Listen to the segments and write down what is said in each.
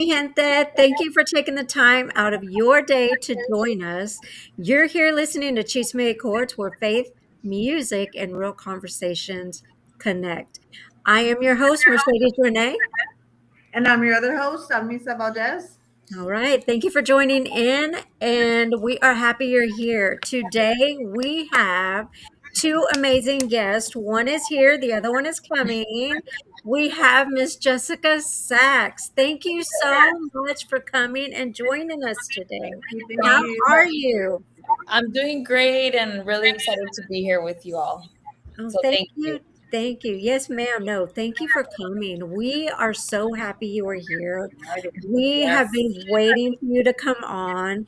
Gente, thank you for taking the time out of your day to join us. You're here listening to Chisme y Chords, where faith, music, and real conversations connect. I am your host, Mercedes Renee. And I'm your other host, I'm Misa Valdez. All right. Thank you for joining in. And we are happy you're here. Today we have two amazing guests. One is here, the other one is coming. We have Miss Jessica Sachs. Thank you so much for coming and joining us today. Thank How you. are you? I'm doing great and really excited to be here with you all. Oh, So thank thank you. you. Thank you. Yes, ma'am. No, thank you for coming. We are so happy you are here. We have Yes. been waiting for you to come on.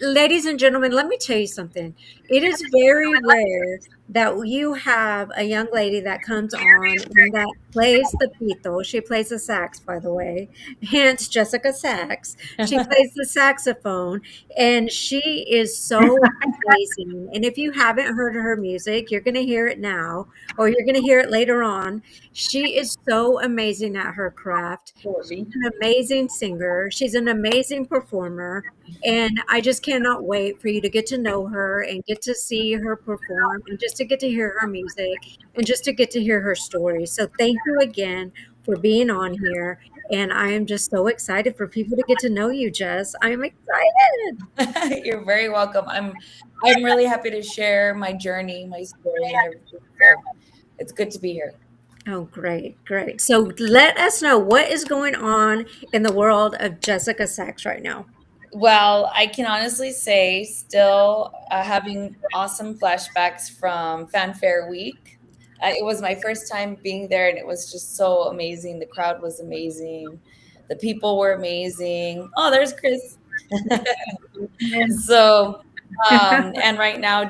Ladies and gentlemen, let me tell you something. It is very rare that you have a young lady that comes on and that plays the pito. She plays the sax, by the way, hence Jessica Sax. She plays the saxophone, and she is so amazing. And if you haven't heard her music, you're going to hear it now, or you're going to hear it later on. She is so amazing at her craft. She's Shortly. an amazing singer. She's an amazing performer. And I just cannot wait for you to get to know her and get to see her perform and just to get to hear her music and just to get to hear her story. So thank you again for being on here. And I am just so excited for people to get to know you, Jess. I'm excited. You're very welcome. I'm really happy to share my journey, my story and everything. So it's good to be here. Oh, great, great. So let us know what is going on in the world of Jessica Sachs right now. Well, I can honestly say still having awesome flashbacks from Fanfare Week. It was my first time being there and it was just so amazing. The crowd was amazing. The people were amazing. Oh, there's Chris. So, and right now,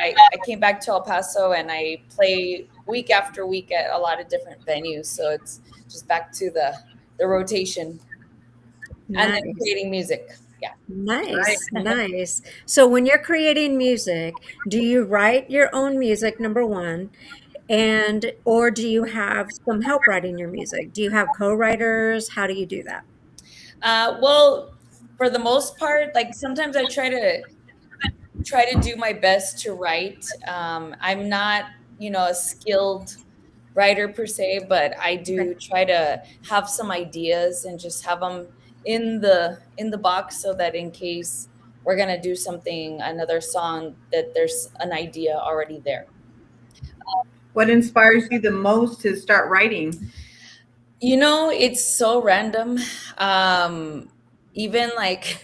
I came back to El Paso and I play week after week at a lot of different venues. So it's just back to the rotation and then Nice. creating music. Yeah. Right. Nice, nice. So when you're creating music, do you write your own music, number one? And or do you have some help writing your music? Do you have co-writers? How do you do that? Well, for the most part, like sometimes I try to do my best to write. I'm not, a skilled writer per se, but I Okay. do try to have some ideas and just have them in the box so that in case we're gonna do something, another song, that there's an idea already there. What inspires you the most to start writing? It's so random. Um, Even like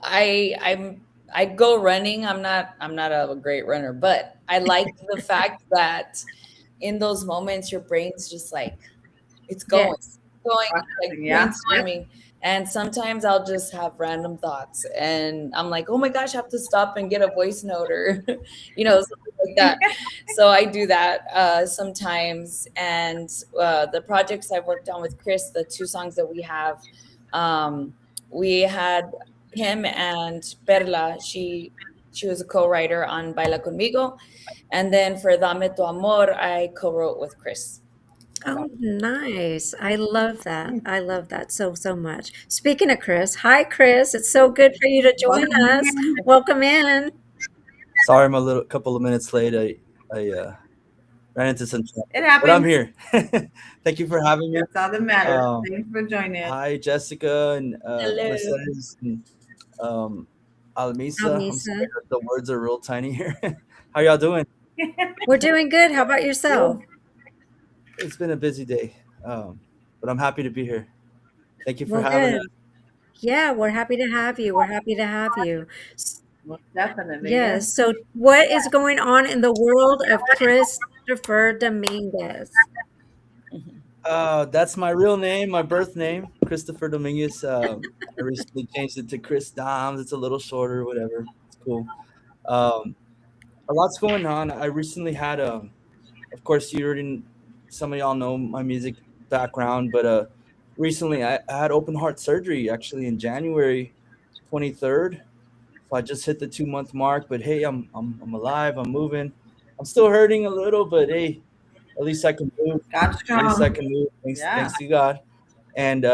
I go running. I'm not a great runner, but I like the fact that in those moments your brain's just like it's Yes. going like Processing, yeah. Yep. brainstorming. And sometimes I'll just have random thoughts and I'm like, oh my gosh, I have to stop and get a voice note or something like that. So I do that sometimes. And the projects I've worked on with Chris, the two songs that we have, um, we had him and Perla. She was a co-writer on Baila Conmigo. And then for Dame Tu Amor, I co-wrote with Chris. Oh, nice. I love that. I love that so, so much. Speaking of Chris, hi, Chris. It's so good for you to join Welcome us. again. Welcome in. Sorry, I'm a little couple of minutes late. I ran into some traffic, It but I'm happens. here. Thank you for having me. That's all that matters. Um, Thanks for joining. Hi, Jessica and Hello. Mercedes and um, Almisa. I'm Almisa. sorry that the words are real tiny here. How y'all doing? We're doing good. How about yourself? Good. It's been a busy day, but I'm happy to be here. Thank you for Well, having us. good. Yeah, we're happy to have you. We're happy to have you. Most definitely, yes. Yes. So, what is going on in the world of Christopher Dominguez? Mhm. That's my real name, my birth name, Christopher Dominguez. I recently changed it to Chris Doms. It's a little shorter, whatever. It's cool. Um, a lot's going on. I recently had of course, you already, some of y'all know my music background, but recently I had open heart surgery actually in January 23rd. So I just hit the 2 month mark, but hey, I'm alive. I'm moving. I'm still hurting a little, but hey, at least I can move. God At least I strong. can move. Thanks, Yeah. thanks to God. And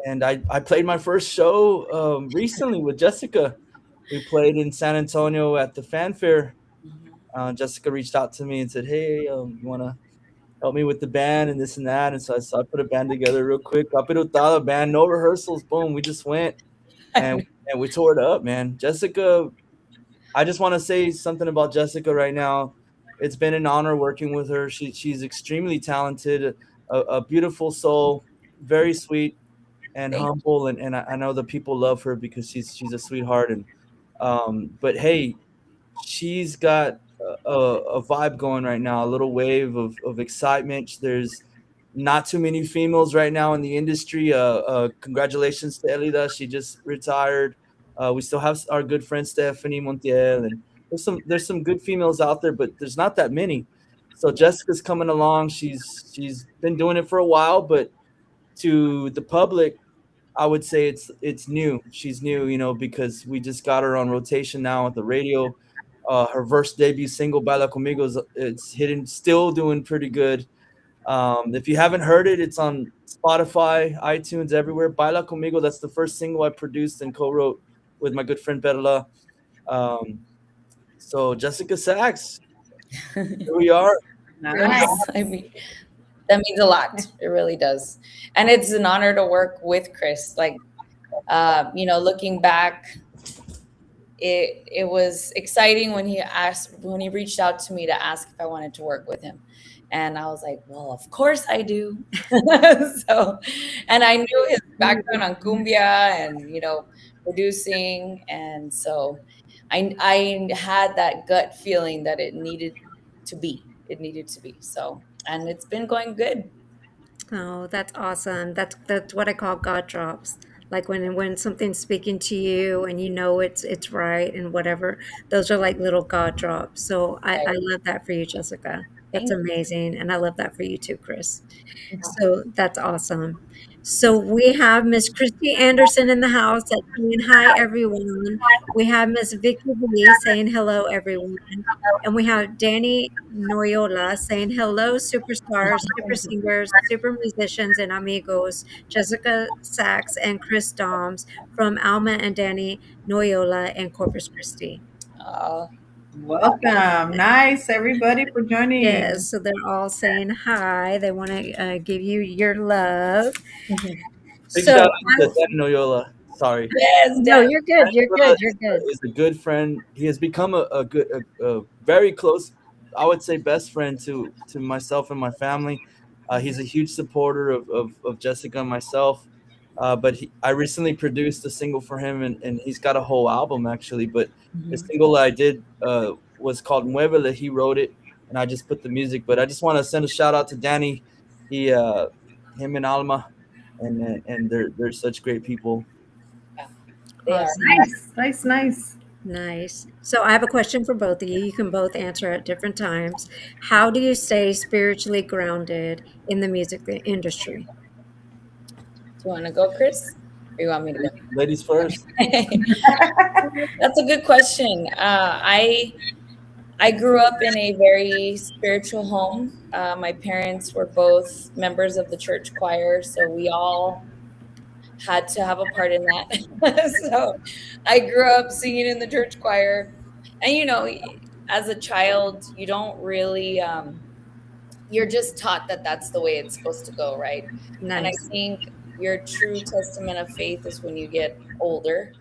and I played my first show recently with Jessica. We played in San Antonio at the fanfare. Mhm. Jessica reached out to me and said, "Hey, you want to help me with the band and this and that?" And so I put a band together real quick. Capirutada band, no rehearsals, boom. We just went and we tore it up, man. Jessica, I just want to say something about Jessica right now. It's been an honor working with her. She's extremely talented, a beautiful soul, very sweet and Thank humble, and I know the people love her because she's a sweetheart. And but hey, she's got a vibe going right now, a little wave of excitement. There's not too many females right now in the industry. Congratulations to Elida. She just retired. We still have our good friend Stephanie Montiel, and there's some good females out there, but there's not that many. So you. Jessica's coming along. She's been doing it for a while, but to the public, I would say it's new. She's new, because we just got her on rotation now at the radio. Her first debut single, "Baila Conmigo," it's hitting, still doing pretty good. If you haven't heard it, it's on Spotify, iTunes, everywhere. "Baila Conmigo." That's the first single I produced and co-wrote with my good friend Perla. Um, so Jessica Sachs, here we are. Nice. Yes, I mean that means a lot. It really does, and it's an honor to work with Chris. Like, looking back, it was exciting when he reached out to me to ask if I wanted to work with him. And I was like, well, of course I do. So, and I knew his background on cumbia and, producing. And so I had that gut feeling that it needed to be. It needed to be. So, and it's been going good. Oh, that's awesome. That's what I call God drops. Like when something's speaking to you and you know it's right and whatever. Those are like little God drops. So I Right. love that for you, Jessica. That's Thank amazing. And I love that for you too, Chris. you. So that's awesome. So we have Miss Christy Anderson in the house that's saying hi, everyone. We have Miss Vicky Lee saying hello, everyone. And we have Danny Noyola saying hello, superstars, super singers, super musicians, and amigos, Jessica Sachs and Chris Doms from Alma and Danny Noyola and Corpus Christi. Uh, Welcome. Nice, everybody, for Yes, joining. so they're all saying hi. They want to give you your love. Big shout So, out to Dan Noyola. Sorry. yes, no, Dan. you're good. You're Angela good. You're good. is a good friend. He has become a very close, I would say, best friend to myself and my family. He's a huge supporter of Jessica and myself. But I recently produced a single for him, and he's got a whole album actually. But the Mhm. single that I did was called Muévele. He wrote it, and I just put the music. But I just want to send a shout out to Danny. He, him and Alma, and they're such great people. Yeah, they are. Awesome. Nice, nice, nice. Nice. So, I have a question for both of you. You can both answer at different times. How do you stay spiritually grounded in the music industry? Do you want to go, Chris? Or you want me to go? Ladies first. That's a good question. I grew up in a very spiritual home. My parents were both members of the church choir, so we all had to have a part in that. So I grew up singing in the church choir, and as a child, you don't really you're just taught that that's the way it's supposed to go, right? And I Nice. think your true testament of faith is when you get older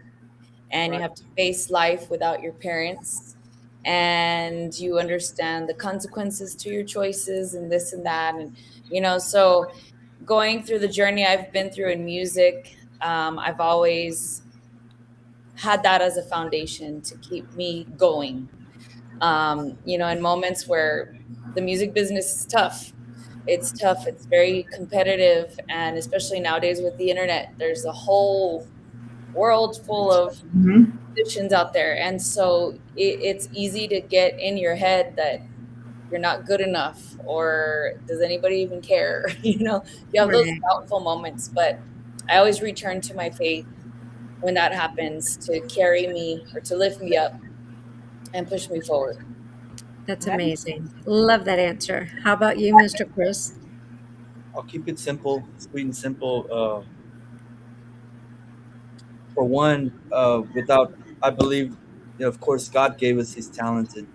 and you Right. have to face life without your parents and you understand the consequences to your choices and this and that. And so going through the journey I've been through in music, I've always had that as a foundation to keep me going. In moments where the music business is tough, it's tough, it's very competitive, and especially nowadays with the internet, there's a whole world full of Mhm. musicians out there. And so it's easy to get in your head that you're not good enough, or does anybody even care? You have those Right. doubtful moments, but I always return to my faith when that happens to carry me or to lift me up and push me forward. That's Nice. amazing. Love that answer. How about you, Mr. Chris? I'll keep it simple, sweet and simple. for one, without, I believe, of course, God gave us these talented,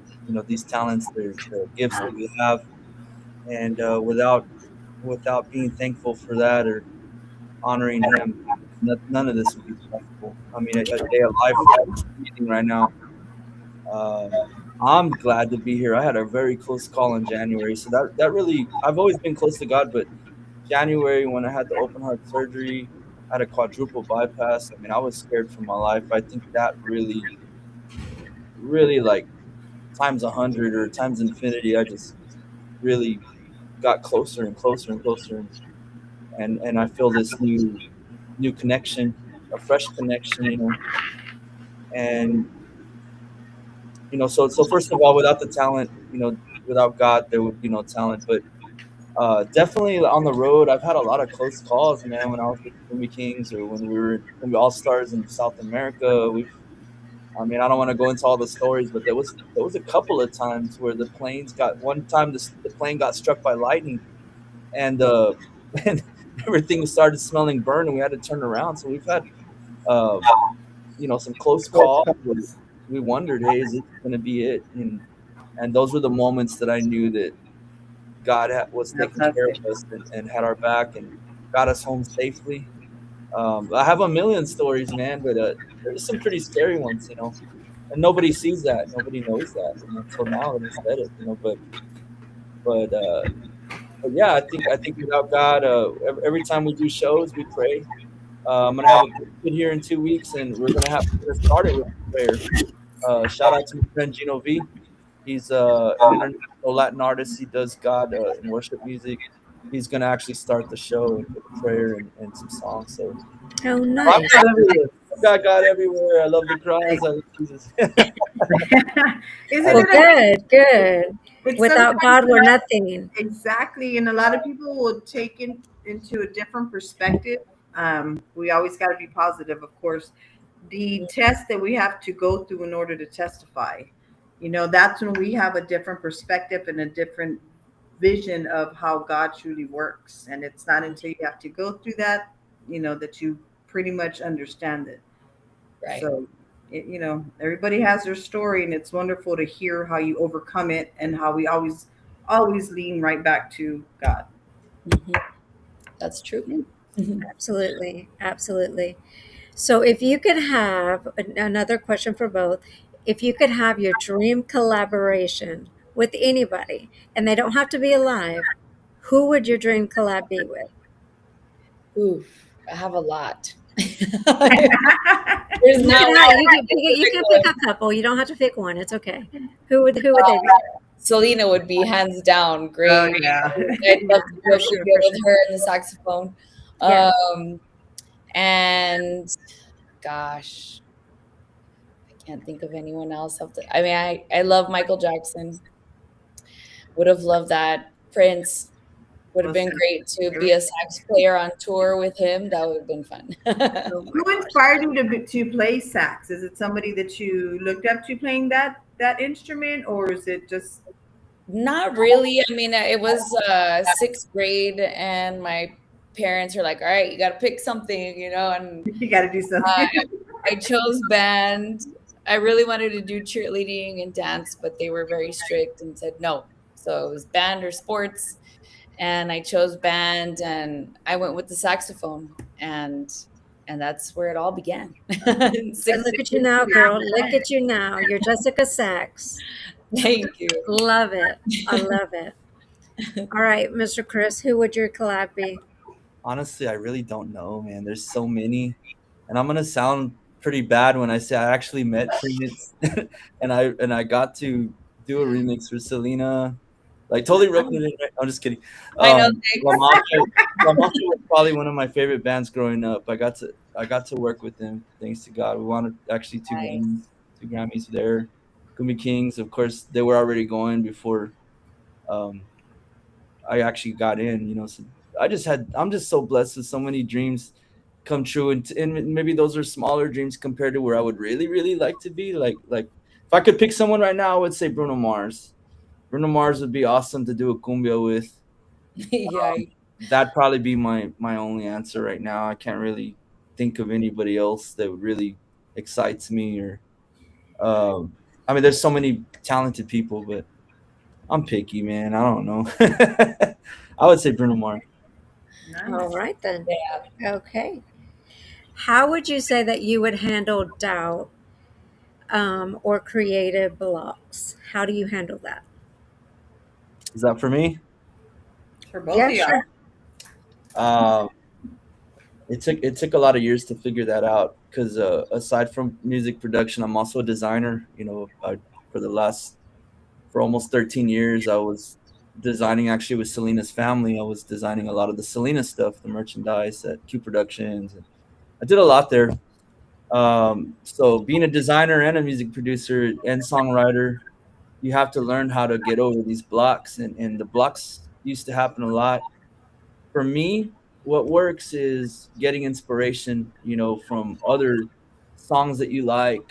these talents, they're gifts that we have, and without being thankful for that or honoring Him, none of this would be possible. I mean, a day of life breathing right now. Um, I'm glad to be here. I had a very close call in January, so that really, I've always been close to God, but January when I had the open heart surgery, I had a quadruple bypass. I mean, I was scared for my life. I think that really like times 100 or times infinity. I just really got closer and closer and closer, and I feel this new connection, a fresh connection, and so first of all, without the talent, without God, there would be no talent, but definitely on the road, I've had a lot of close calls, man. When I was with the Kings, or when we All Stars in South America, I mean, I don't want to go into all the stories, but there was a couple of times where the planes got. One time, the plane got struck by lightning, and and everything started smelling burn, and we had to turn around. So we've had, uh, some close calls where we wondered, hey, is this going to be it? And those were the moments that I knew that God was taking care of us, and had our back and got us home safely. I have a million stories, man, but there's some pretty scary ones, and nobody sees that, nobody knows that, until now that I said it, But but yeah, I think without God, every time we do shows, we pray. I'm gonna have a kid here in 2 weeks, and we're gonna start it with prayer. Shout out to my friend Gino V. He's an international Latin artist. He does God and worship music. He's gonna actually start the show with prayer and some songs. So Oh, I've nice. got everywhere. I've got God everywhere. I love the cries. I love Jesus. Isn't Well, it good, good. it's Without sometimes God, we're nothing. exactly, and a lot of people will take into a different perspective. We always got to be positive, of course. The test that we have to go through in order to testify, that's when we have a different perspective and a different vision of how God truly works. And it's not until you have to go through that, that you pretty much understand it. Right. So, everybody has their story, and it's wonderful to hear how you overcome it and how we always lean right back to God. Mhm. That's true. Absolutely, absolutely. So, if you could have another question for both, if you could have your dream collaboration with anybody, and they don't have to be alive, who would your dream collab be with? Oof, I have a lot. There's You not can one have, you specific can pick one. a couple. You don't have to pick one. It's okay. Who would they be? Selena would be hands down Oh great. yeah. I'd love to For go sure, together for with sure. her and the saxophone. Yeah. Um, and gosh, I can't think of anyone else. I mean, I love Michael Jackson. Would have loved that. Prince would have been Listen, great to be a sax player on tour with him. That would have been fun. who inspired you to play sax? Is it somebody that you looked up to playing that instrument, or is it just Not really. I mean, it was sixth grade, and my parents were like, "All right, you got to pick something," and you got to do uh, something? I chose band. I really wanted to do cheerleading and dance, but they were very strict and said no. So it was band or sports, and I chose band, and I went with the saxophone, and that's where it all began. In And sixth look at you grade. now, girl. Look at you now. You're Jessica Sachs. Thank you. Love it. I love it. All right, Mr. Chris, who would your collab be? Honestly, I really don't know, man. There's so many, and I'm gonna sound pretty bad when I say I actually met Phoenix, and I got to do a remix for Selena, like totally roping it in. Right? I'm just kidding. I know. La Thanks. Mafia, La Mafia was probably one of my favorite bands growing up. I got to work with them, thanks to God. We wanted actually two Nice. Grammys, two Grammys there. Gumi Kings, of course, they were already going before. Um, I actually got in, So I'm just so blessed with so many dreams come true, and maybe those are smaller dreams compared to where I would really, really like to be. Like if I could pick someone right now, I would say Bruno Mars. Bruno Mars would be awesome to do a cumbia with. Yeah. That'd probably be my only answer right now. I can't really think of anybody else that really excites me. Or I mean, there's so many talented people, but I'm picky, man. I don't know. I would say Bruno Mars. All Nice. right then. Yeah. Okay. How would you say that you would handle doubt or creative blocks? How do you handle that? Is that for me? For both Yeah, of y'all. sure. Um, it took a lot of years to figure that out because aside from music production, I'm also a designer. For the last for almost 13 years, I was designing actually with Selena's family. I was designing a lot of the Selena stuff, the merchandise at Q Productions, and I did a lot there. So being a designer and a music producer and songwriter, you have to learn how to get over these blocks, and the blocks used to happen a lot for me. What works is getting inspiration, from other songs that you like.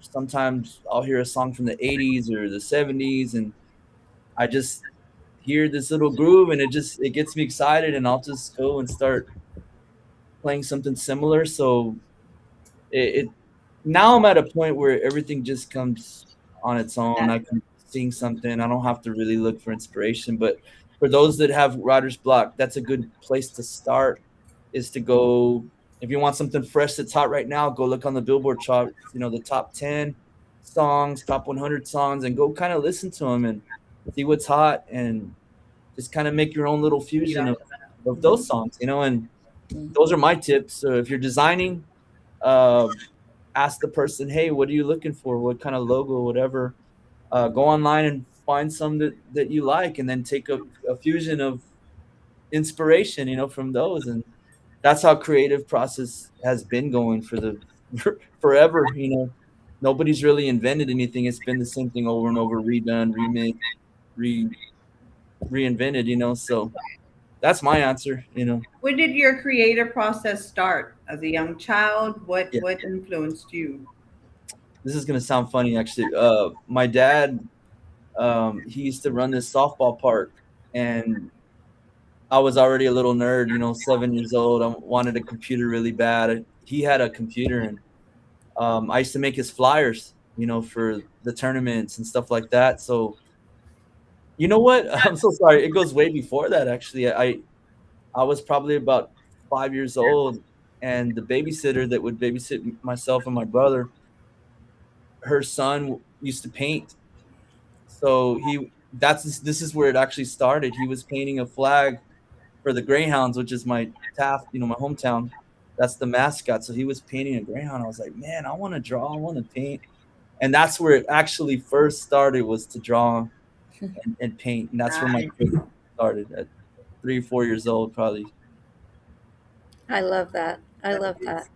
Sometimes I'll hear a song from the 80s or the 70s, and I just hear this little groove, and it gets me excited, and I'll just go and start playing something similar. So it now I'm at a point where everything just comes on its own. I can sing something. I don't have to really look for inspiration. But for those that have writer's block, that's a good place to start, is to go, if you want something fresh that's hot right now, go look on the Billboard chart, the top 10 songs, top 100 songs, and go kind of listen to them and see what's hot, and just kind of make your own little Feed fusion off of, of that. of those songs, and Mhm. those are my tips. So if you're designing, uh, ask the person, hey, what are you looking for? What kind of logo, whatever. Go online and find some that you like, and then take a fusion of inspiration, from those. And that's how creative process has been going for the forever. Nobody's really invented anything. It's been the same thing over and over, redone, remade, re reinvented. So that's my answer. When did your creative process start? As a young child, what Yeah, what influenced you? this is gonna sound funny actually. My dad, he used to run this softball park, and I was already a little nerd, 7 years old. I wanted a computer really bad. He had a computer, and I used to make his flyers, for the tournaments and stuff like that. So, you know what? I'm so sorry. It goes way before that, actually. I was probably about 5 years old, and the babysitter that would babysit myself and my brother, her son used to paint. So this is where it actually started. He was painting a flag for the Greyhounds, which is my Taft, my hometown. That's the mascot. So he was painting a Greyhound. I was like, man, I want to draw. I want to paint. And that's where it actually first started, was to draw and paint. And that's where my Nice. career started at 3 or 4 years old, probably. I love that. I That love that. is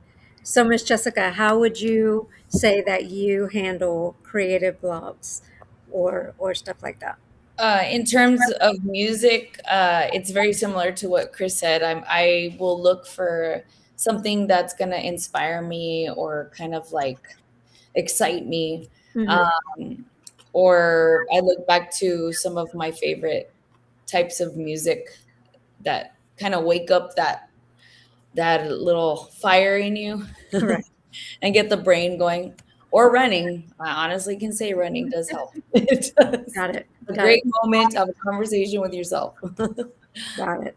So, Miss Jessica, how would you say that you handle creative blocks or stuff like that? In terms of music, it's very similar to what Chris said. I will look for something that's gonna inspire me or kind of like excite me. Hmm. Um, or I look back to some of my favorite types of music that kind of wake up that little fire in you Right. and get the brain going. Or running. I honestly can say running does help. It does. Got it. A Got great it. moment of a conversation with yourself. Got it.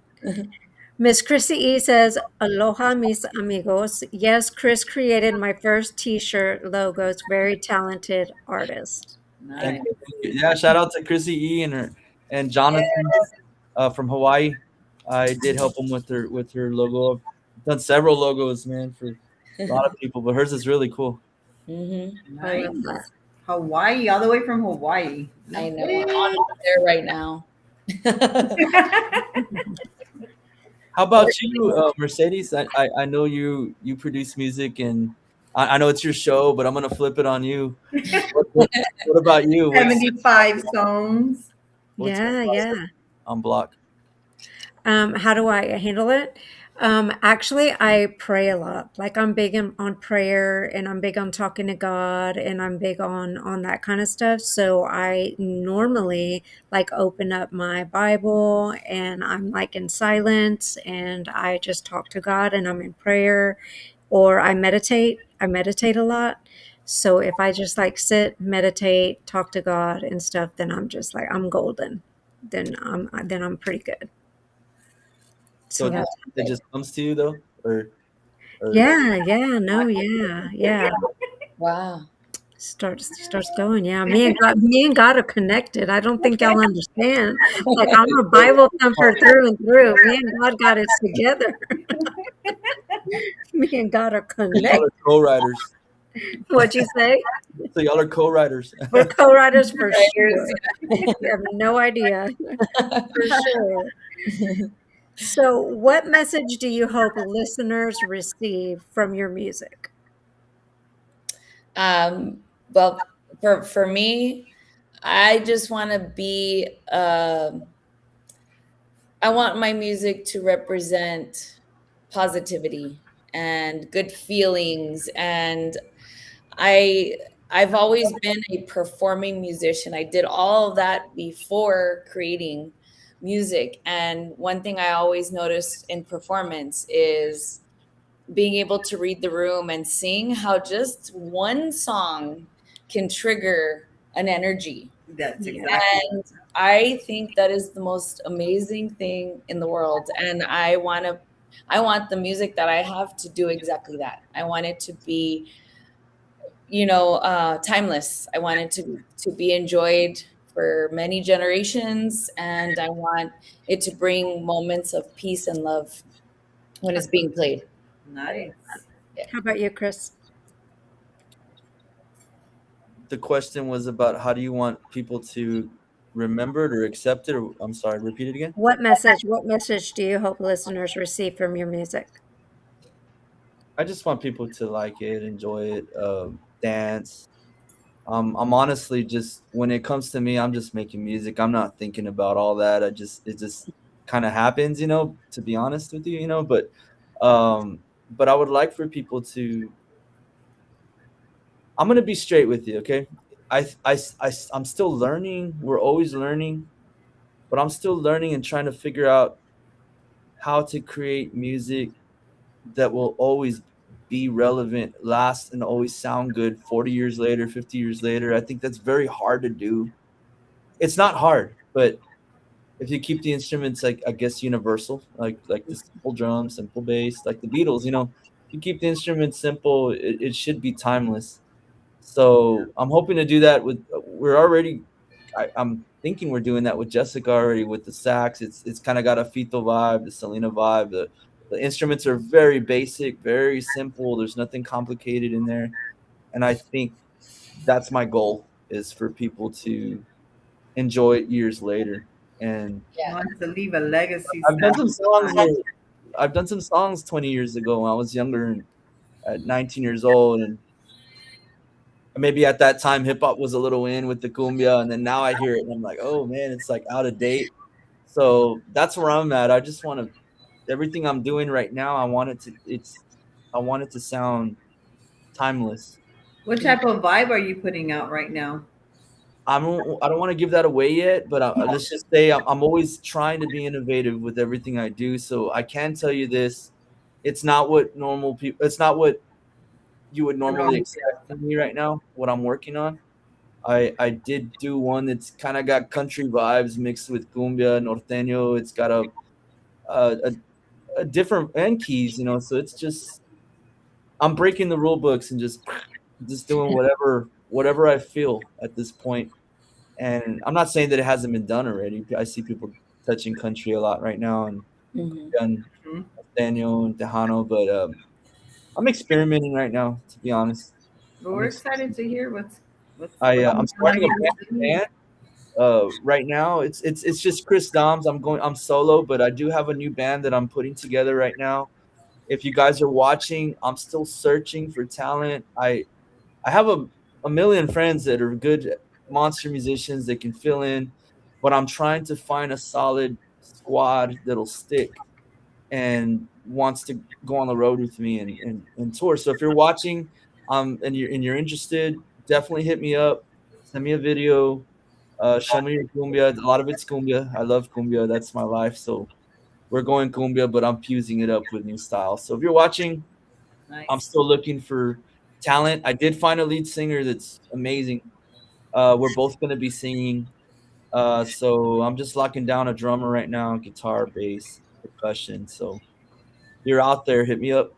Miss Chrissy E says, Aloha, mis amigos. Yes, Chris created my first t-shirt logos. Very talented artist. Thank Nice. you. Thank you. Yeah, shout out to Chrissy E and Jonathan, from Hawaii. I did help them with her logo. I've done several logos, man, for a lot of people, but hers is really cool. Hmm. I love nice. that. Hawaii, all the way from Hawaii. I know. Lovely. I'm on there right now. How about you, Mercedes? I know you produce music, and I know it's your show, but I'm gonna flip it on you. What about you? What's 75 songs. what's Yeah, yeah. on block? How do I handle it? Actually, I pray a lot. Like I'm big on prayer, and I'm big on talking to God, and I'm big on that kind of stuff. So I normally like open up my Bible, and I'm like in silence, and I just talk to God, and I'm in prayer, or I meditate. I meditate a lot. So if I just like sit, meditate, talk to God and stuff, then I'm just like I'm golden. Then I'm pretty good. So So that's it just comes to you though, or yeah, yeah, no, yeah, yeah. Wow. Starts going. Yeah, me and God are connected. I don't think y'all understand. Like I'm a Bible thumper through and through. Me and God got it together. Me and God are y'all connected. are co-writers. What'd you say? So y'all are co-writers. We're co-writers for Writers. sure. You have no idea, for sure. So, what message do you hope listeners receive from your music? Um, well, for me, I just want to be. I want my music to represent positivity and good feelings, and I I've always been a performing musician. I did all of that before creating music, and one thing I always noticed in performance is being able to read the room and seeing how just one song can trigger an energy. That's Yeah. exactly. And I think that is the most amazing thing in the world. And I want the music that I have to do exactly that. I want it to be, timeless. I want it to be enjoyed for many generations. And I want it to bring moments of peace and love when it's being played. Nice. Yeah. How about you, Chris? The question was about how do you want people to remember it or accept it? Or, I'm sorry, repeat it again. What message do you hope listeners receive from your music? I just want people to like it, enjoy it, dance. I'm honestly just when it comes to me, I'm just making music. I'm not thinking about all that. It just kind of happens, to be honest with you, but I would like for people to. I'm gonna be straight with you, okay? I'm still learning. We're always learning, but I'm still learning and trying to figure out how to create music that will always be relevant, last, and always sound good 40 years later, 50 years later. I think that's very hard to do. It's not hard, but if you keep the instruments like I guess universal, like the simple drum, simple bass, like the Beatles, if you keep the instruments simple, it should be timeless. So I'm hoping to do that with. We're already. I'm thinking we're doing that with Jessica already with the sax. It's kind of got a Fito vibe, the Selena vibe. The instruments are very basic, very simple. There's nothing complicated in there, and I think that's my goal is for people to enjoy it years later. And Yeah. Wants to leave a legacy I've done sound some songs. behind. I've done some songs 20 years ago when I was younger and at 19 years old, and maybe at that time hip hop was a little in with the cumbia, and then now I hear it and I'm like, oh man, it's like out of date. So that's where I'm at. I just want to everything I'm doing right now. I want it to sound timeless. What type of vibe are you putting out right now? I don't want to give that away yet, but let's just say I'm always trying to be innovative with everything I do. So I can tell you this: it's not what normal people. It's not what you would normally expect from me right now. What I'm working on. I did do one that's kind of got country vibes mixed with cumbia norteño. It's got a, a, a different and keys, So it's just I'm breaking the rule books and just doing whatever I feel at this point. And I'm not saying that it hasn't been done already. I see people touching country a lot right now and Mhm. and Mhm. Daniel and Tejano, but I'm experimenting right now. To be honest, Well, I'm we're ex- excited to hear what's I'm starting a band. Right now it's just Chris Doms. I'm solo, but I do have a new band that I'm putting together right now. If you guys are watching, I'm still searching for talent. I have a million friends that are good monster musicians that can fill in, but I'm trying to find a solid squad that'll stick and wants to go on the road with me and tour. So if you're watching and you're interested, definitely hit me up, send me a video, show me your cumbia. A lot of it's cumbia. I love cumbia. That's my life. So we're going cumbia, but I'm fusing it up with new styles. So if you're watching, I'm Nice. still looking for talent. I did find a lead singer that's amazing. We're both going to be singing. So I'm just locking down a drummer right now, guitar, bass, percussion. So you're out there, hit me up.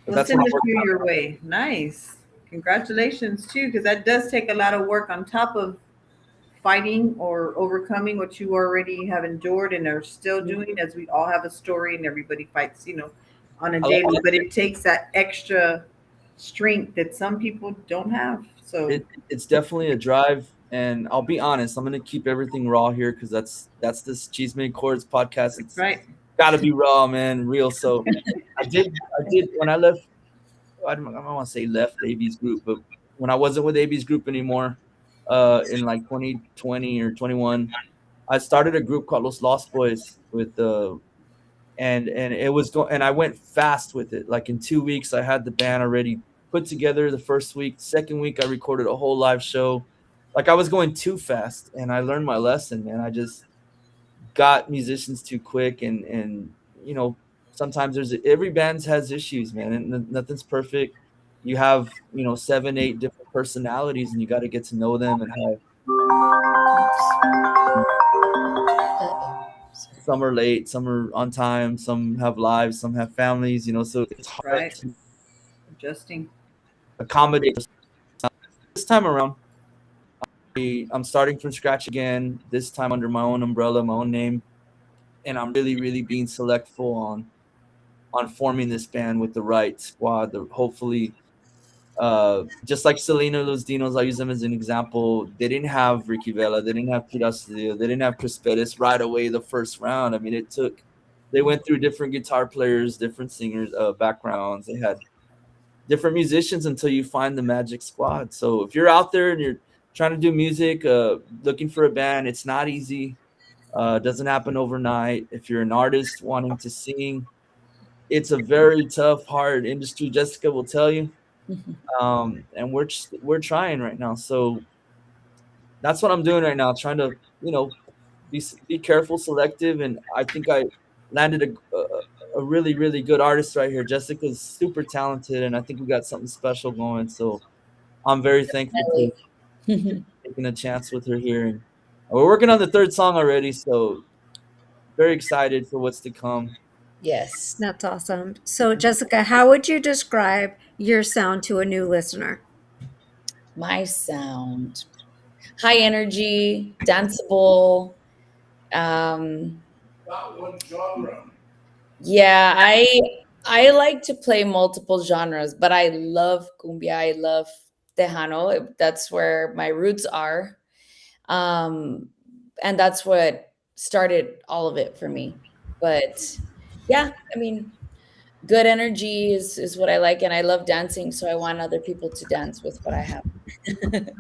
But We'll that's what send I'm a working few on. your way. Nice. Congratulations too, because that does take a lot of work on top of fighting or overcoming what you already have endured and are still doing, as we all have a story and everybody fights, on a I like daily, but it takes that extra strength that some people don't have. So it's definitely a drive, and I'll be honest. I'm gonna keep everything raw here because that's this Chisme y Chords podcast. It's right. got to be raw, man, real. So I did when I left. I don't want to say left AB's group, but when I wasn't with AB's group anymore, in like 2020 or 21, I started a group called Los Lost Boys with and it was and I went fast with it. Like in 2 weeks, I had the band already put together. The first week, second week, I recorded a whole live show. Like I was going too fast, and I learned my lesson. Man, I just got musicians too quick, and sometimes there's every band has issues, man, and nothing's perfect. You have 7, 8 different personalities, and you got to get to know them and how some are late, some are on time, some have lives, some have families, so it's hard Right. to Adjusting. accommodate. This time around, I'm starting from scratch again, this time under my own umbrella, my own name, and I'm really, really being selectful on forming this band with the right squad. Hopefully, just like Selena, those Dinos, I use them as an example. They didn't have Ricky Vela, they didn't have Pirasillo, they didn't have Chris Pettis right away the first round. I mean, they went through different guitar players, different singers, backgrounds. They had different musicians until you find the magic squad. So if you're out there and you're trying to do music, looking for a band, it's not easy. It doesn't happen overnight. If you're an artist wanting to sing, it's a very tough, hard industry. Jessica will tell you, and we're trying right now. So that's what I'm doing right now, trying to be careful, selective, and I think I landed a really, really good artist right here. Jessica's super talented, and I think we got something special going. So I'm very thankful for taking a chance with her here, and we're working on the third song already. So very excited for what's to come. Yes. That's awesome. So, Jessica, how would you describe your sound to a new listener? My sound. High energy, danceable. Um, yeah, I like to play multiple genres, but I love cumbia. I love tejano. That's where my roots are. Um, and that's what started all of it for me. But yeah, I mean, good energy is what I like, and I love dancing, so I want other people to dance with what I have.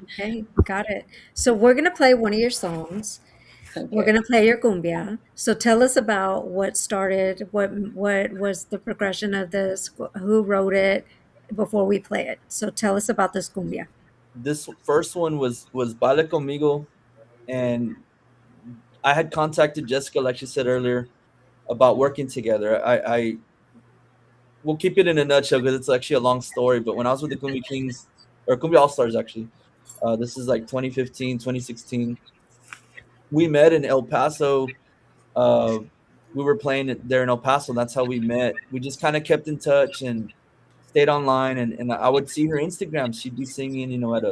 Okay, got it. So, we're going to play one of your songs. We're Okay. going to play your cumbia. So, tell us about what started, what was the progression of this, who wrote it before we play it. So, tell us about this cumbia. This first one was Baile Conmigo, and I had contacted Jessica, like she said earlier, about working together. I we'll keep it in a nutshell because it's actually a long story. But when I was with the Cumbia Kings, or Cumbia All Stars, actually, this is like 2015, 2016. We met in El Paso. Uh, we were playing there in El Paso. That's how we met. We just kind of kept in touch and stayed online. And I would see her Instagram. She'd be singing, at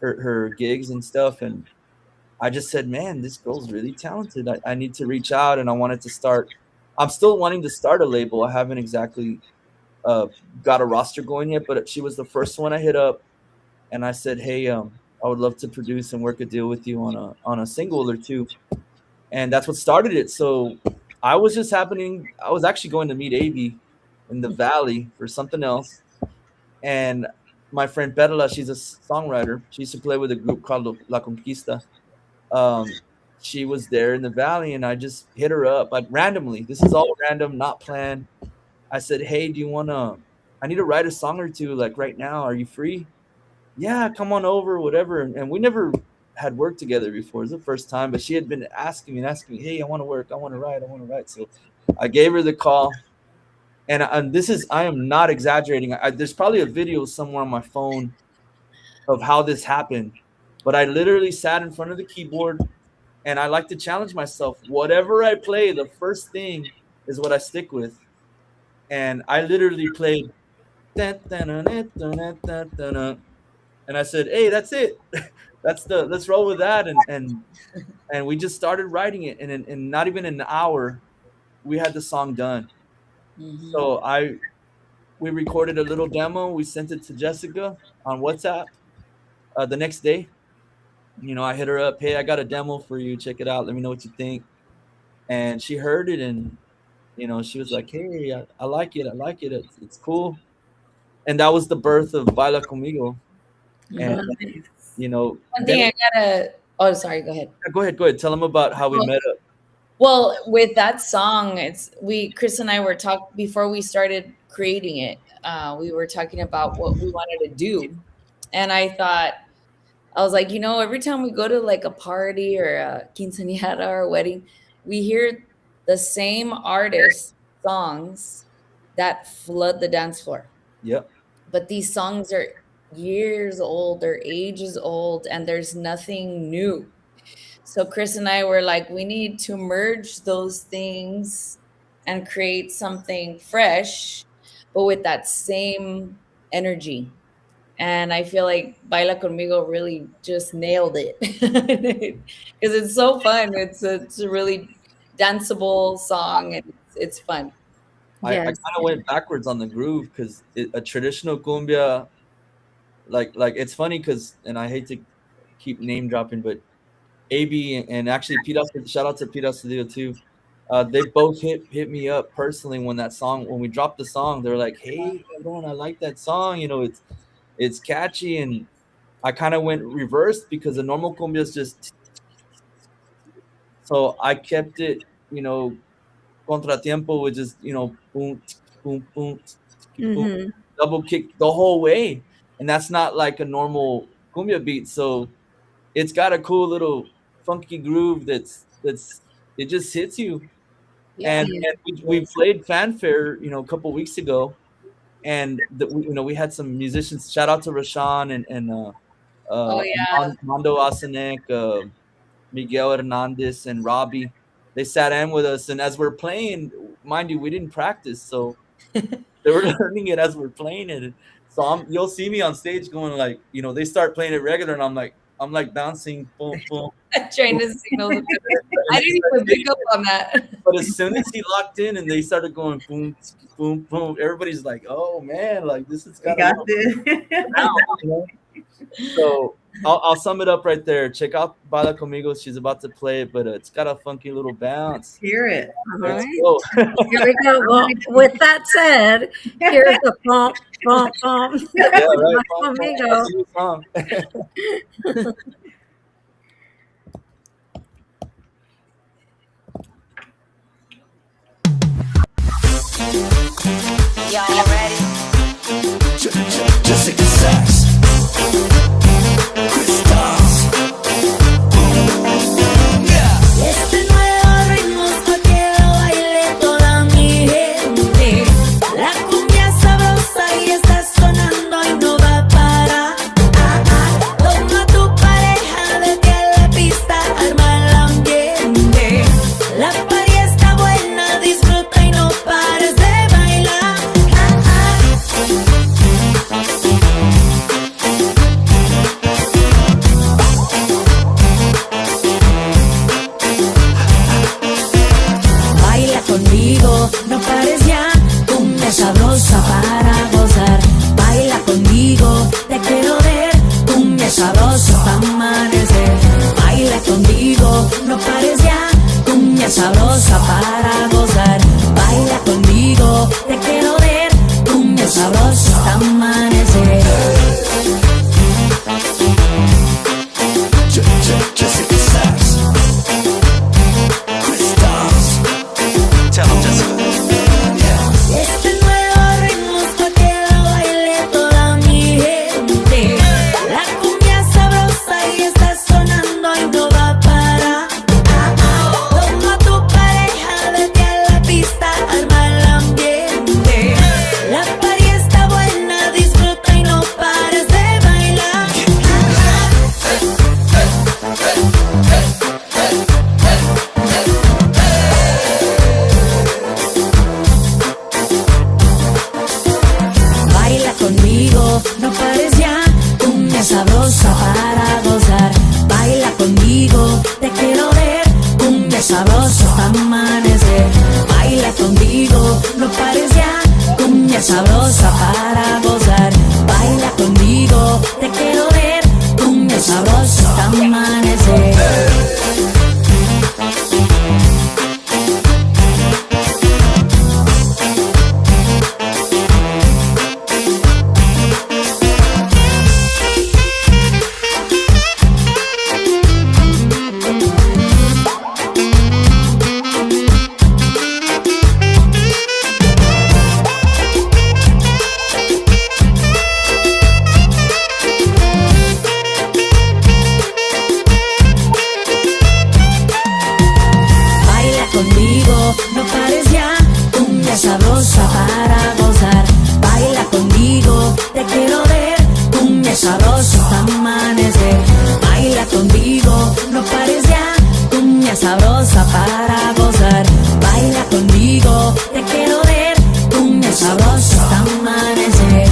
her gigs and stuff. And I just said, man, this girl's really talented. I need to reach out, and I wanted to start. I'm still wanting to start a label. I haven't exactly uh, got a roster going yet, but she was the first one I hit up, and I said, "Hey, I would love to produce and work a deal with you on a single or two," and that's what started it. So I was just happening. I was actually going to meet Avi in the Valley for something else, and my friend Perla, she's a songwriter. She used to play with a group called La Conquista. Um, she was there in the Valley, and I just hit her up, like randomly. This is all random, not planned. I said, "Hey, do you wanna? I need to write a song or two, like right now. Are you free?" Yeah, come on over, whatever. And we never had worked together before. It was the first time, but she had been asking me, "Hey, I want to work. I want to write. I want to write." So I gave her the call, And this is, I am not exaggerating. There's probably a video somewhere on my phone of how this happened, but I literally sat in front of the keyboard, and I like to challenge myself. Whatever I play, the first thing is what I stick with. And I literally played, and I said, "Hey, that's it. Let's roll with that." And we just started writing it, and in not even an hour, we had the song done. Mm-hmm. So we recorded a little demo. We sent it to Jessica on WhatsApp. The next day, I hit her up. Hey, I got a demo for you. Check it out. Let me know what you think. And she heard it, and she was like, "Hey, I like it. I like it. It's cool." And that was the birth of Baila Conmigo. And Nice. One thing I gotta. Oh, sorry. Go ahead. Go ahead. Tell them about how we met up. Well, with that song, Chris and I were talking before we started creating it. We were talking about what we wanted to do, and I was like, every time we go to like a party or a quinceañera or a wedding, we hear the same artist songs that flood the dance floor. Yep. But these songs are years old, they're ages old, and there's nothing new. So Chris and I were like, we need to merge those things and create something fresh, but with that same energy. And I feel like Baila Conmigo really just nailed it because it's so fun. It's a really danceable song, and it's fun. I kind of went backwards on the groove because a traditional cumbia, like it's funny because, and I hate to keep name dropping, but AB and actually shout out to Pete Studio too. They both hit me up personally when we dropped the song. They were like, "Hey, everyone, I like that song. It's catchy." And I kind of went reversed because the normal cumbia is just. So I kept it, contratiempo, which is boom, boom, boom, boom, double kick the whole way, and that's not like a normal cumbia beat. So it's got a cool little funky groove that's it just hits you. Yeah. And we played Fanfare, a couple weeks ago, and we had some musicians. Shout out to Rashawn and Mondo Asenek, Miguel Hernandez, and Robbie. They sat in with us, and as we're playing, mind you, we didn't practice, so they were learning it as we're playing it. So you'll see me on stage going like, they start playing it regular, and I'm like bouncing, boom, boom. Trying to signal. I didn't even pick up on that. But as soon as he locked in and they started going boom, boom, boom, everybody's like, "Oh man, like this is kind of." So I'll sum it up right there. Check out Baila Conmigo. She's about to play it, but it's got a funky little bounce. Hear it. Right. Here we go. Well, with that said, here's the bump, bump, bump. Yeah, right. Conmigo. Y'all ready? Jessica Sachs. Este nuevo ritmo es pa' que lo baile toda mi gente. La cumbia sabrosa y está sonando y no va a parar. Toma tu pareja, vete a la pista, arma el ambiente. La party está buena, disfruta y no pares de bailar. Baila conmigo, no pares ya, cumbia sabrosa para gozar. Baila conmigo, te quiero ver, cumbia sabrosa para amanecer. Baila conmigo, no pares ya, cumbia sabrosa para gozar. Baila conmigo, te quiero ver, cumbia sabrosa para amanecer. Jessica Sachs. Chris Dawes. Tell him, Jessica. Yeah. Este nuevo ritmo es pa' que lo baile toda mi gente. La cumbia sabrosa y está sonando y no va a parar. Toma tu pareja, vete a la pista, arma el ambiente. no pares ya, cumbia sabrosa para gozar. Baila conmigo, te quiero ver, cumbia sabrosa hasta amanecer. Baila conmigo, no pares ya, cumbia sabrosa para gozar. Baila conmigo, te quiero ver, cumbia sabrosa hasta amanecer. Baila conmigo, no pares ya, cumbia sabrosa para gozar. Baila conmigo, te quiero ver, cumbia sabrosa hasta amanecer. Baila conmigo, no pares ya, cumbia sabrosa para gozar. Baila conmigo, te quiero ver, cumbia sabrosa hasta amanecer.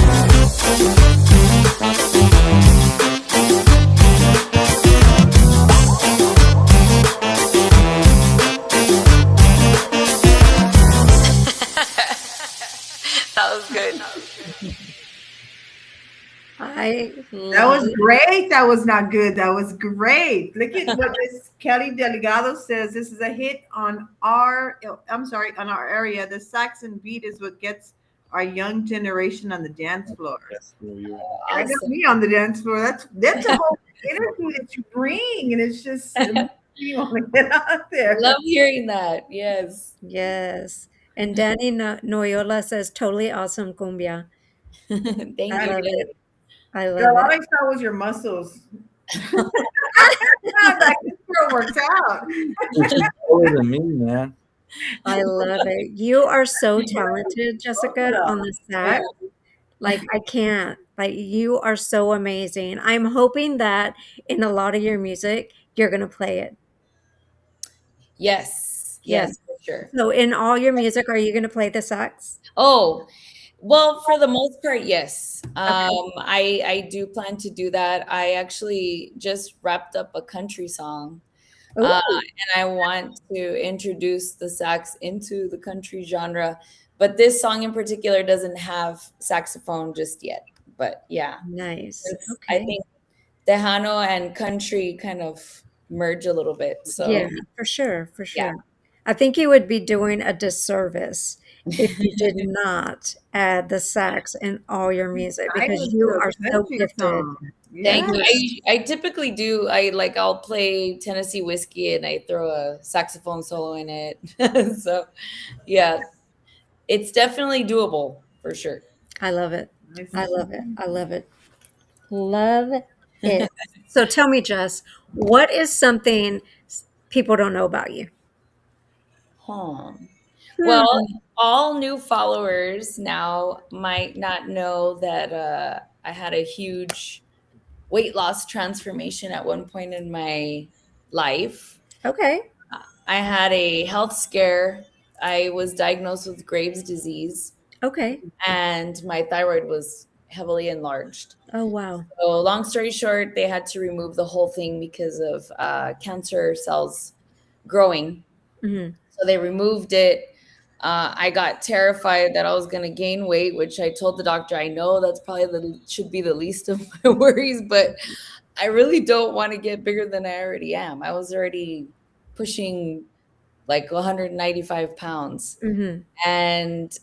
That was good. I That love was great. That was not good. That was great. Look at what this Kelly Delgado says. This is a hit on on our area. The Saxon beat is what gets our young generation on the dance floor. Yes, you're right. That got Awesome. me on the dance floor. That's a whole energy that you bring, and it's just you want to get out there. Love hearing that. Yes. Yes. And Danny Noyola says, totally awesome cumbia. Thank I you. love it. I Girl, love all I it. saw was your muscles. I'm like, this girl works out. She's older than me, man. I love it. You are so talented, Jessica, on the sax. Like, I can't. Like, you are so amazing. I'm hoping that in a lot of your music, you're going to play it. Yes. Yes. Yes, for sure. So, in all your music, are you going to play the sax? Oh, well, for the most part, yes. Okay. I do plan to do that. I actually just wrapped up a country song, Oh, and I want to introduce the sax into the country genre. But this song in particular doesn't have saxophone just yet. But yeah, nice. I Okay. think Tejano and country kind of merge a little bit. Yeah, So for sure. For yeah. sure. I think you would be doing a disservice if you did not add the sax in all your music I because would you do are a so country gifted. song. Thank you. Yes. I typically do. I'll play Tennessee whiskey and I throw a saxophone solo in it. So yeah, it's definitely doable for sure. I love it. Nice. I love it. I love it. Love it. So tell me, Jess, what is something people don't know about you? Huh. Well, Hmm. all new followers now might not know that I had a huge weight loss transformation at one point in my life. Okay. I had a health scare. I was diagnosed with Graves' disease, Okay. and my thyroid was heavily enlarged. Oh, wow. So, long story short, they had to remove the whole thing because of cancer cells growing. Hmm. So, they removed it. I got terrified that I was going to gain weight, which I told the doctor, I know that's probably should be the least of my worries, but I really don't want to get bigger than I already am. I was already pushing like 195 pounds. Hmm. And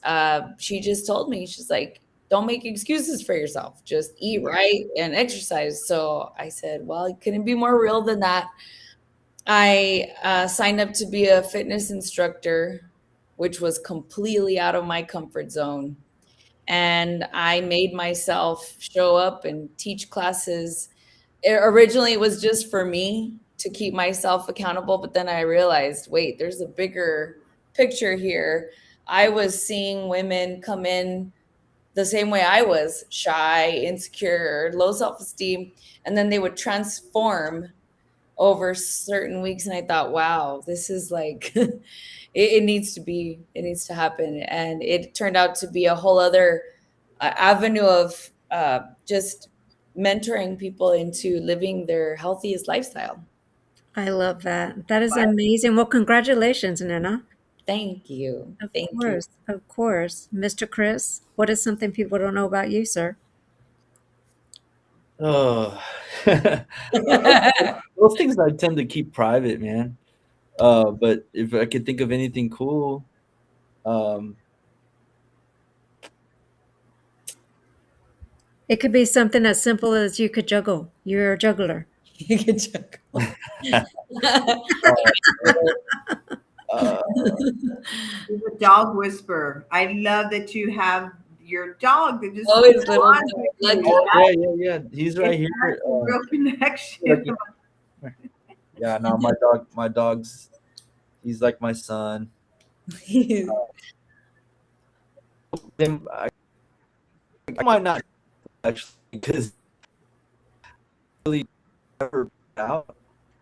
she just told me, she's like, don't make excuses for yourself. Just eat right and exercise. So I said, well, it couldn't be more real than that. I signed up to be a fitness instructor, which was completely out of my comfort zone. And I made myself show up and teach classes. Originally, it was just for me to keep myself accountable. But then I realized, wait, there's a bigger picture here. I was seeing women come in the same way I was, shy, insecure, low self esteem. And then they would transform over certain weeks. And I thought, wow, this is like, it needs to happen. And it turned out to be a whole other avenue of just mentoring people into living their healthiest lifestyle. I love that. That is amazing. Well, congratulations, Nana. Thank you. Of Thank you. course, of course. Mr. Chris, what is something people don't know about you, sir? Oh, those things I tend to keep private, man. But if I could think of anything cool, um, It could be something as simple as you could juggle. You're a juggler. You can check. uh, He's a dog whisperer. I love that you have your dog that just Always little bonds with dog. you. yeah. He's right It's here. a real connection. Yeah, no, my dog's, he's like my son. I might not actually because really never out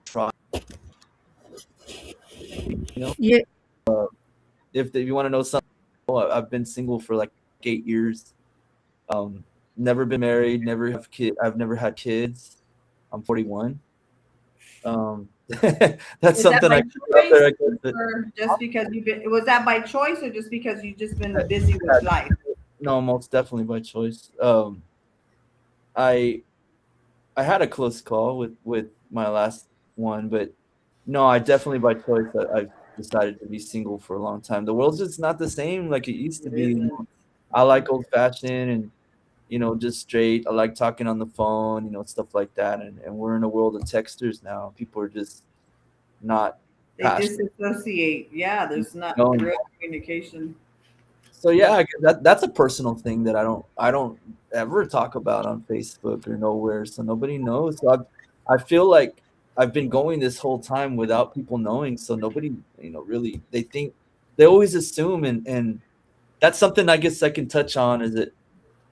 try. You know, You, if you want to know something, I've been single for like 8 years. Um, never been married, never have kid. I've never had kids. I'm 41. That's Is that something by I put out there. I choice, guess or just because you've been? Was that by choice, or just because you've just been busy with life? no, most definitely by choice. I I had a close call with my last one, but no, I definitely by choice. I've decided to be single for a long time. The world's just not the same like it used to It be. isn't. I like old fashioned and just straight. I like talking on the phone, stuff like that. And we're in a world of texters now. People are just not They passionate. disassociate. Yeah, there's not No. real communication. So yeah, I guess that's a personal thing that I don't ever talk about on Facebook or nowhere, so nobody knows. So I feel like I've been going this whole time without people knowing, so nobody, really they always assume, and that's something I guess I can touch on is that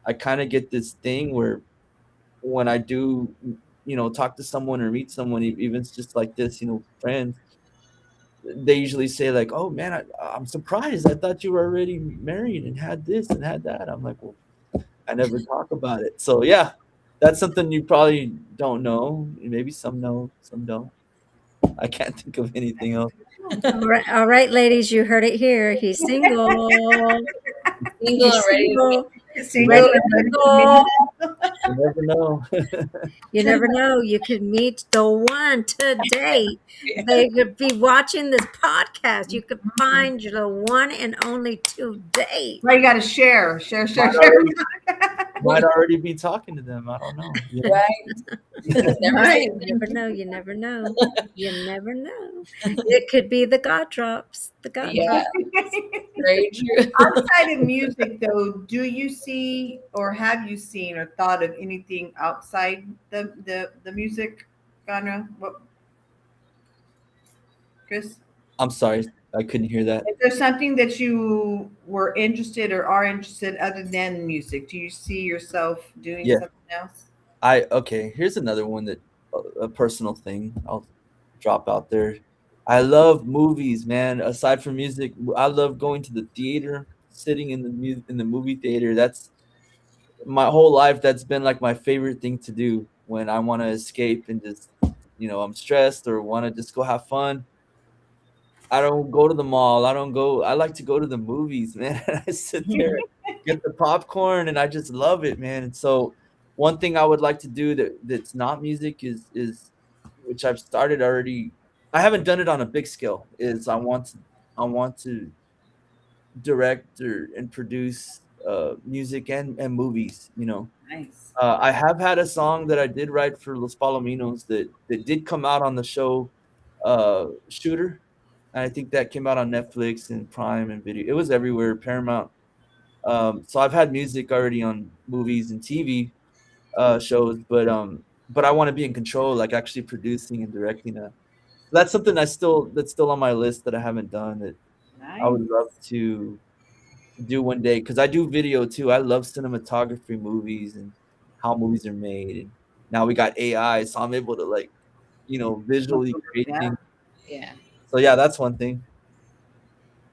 I kind of get this thing where when I do, talk to someone or meet someone, even it's just like this, friends, they usually say like, "Oh man, I'm surprised. I thought you were already married and had this and had that." I'm like, "Well, I never talk about it." So yeah, that's something you probably don't know. Maybe some know, some don't. I can't think of anything else. all right, ladies, you heard it here. He's single. Single He's and ready to single. Single Ready and to ready to mingle. You never know. You never know. You could meet the one today. They could be watching this podcast. You could find the one and only today. Well, you got to share. Might already, might already be talking to them. I don't know. right. Never Right. say You never know. You never know. You never know. It could be the God drops. The God Yeah, drops. very true. Outside of music, though, do you see or have you seen or thought of anything outside the music genre? What, Chris? I'm sorry, I couldn't hear that. Is there something that you were interested or are interested other than music? Do you see yourself doing Yeah. something else? Okay, here's another one that a personal thing I'll drop out there. I love movies, man. Aside from music, I love going to the theater, sitting in the movie theater. That's my whole life. That's been like my favorite thing to do when I want to escape and just, I'm stressed or want to just go have fun. I don't go to the mall. I like to go to the movies, man. I sit there, get the popcorn, and I just love it, man. And so one thing I would like to do that's not music is which I've started already. I haven't done it on a big scale. Is I want to direct and produce music and movies. Nice. I have had a song that I did write for Los Palominos that did come out on the show Shooter. I think that came out on Netflix and Prime and video. It was everywhere, Paramount. So I've had music already on movies and TV shows, but I want to be in control, like actually producing and directing. That's something that's still on my list that I haven't done that I Nice. would love to do one day because I do video too. I love cinematography, movies, and how movies are made. And now we got AI, so I'm able to visually create Yeah. things. Yeah. So yeah, that's one thing.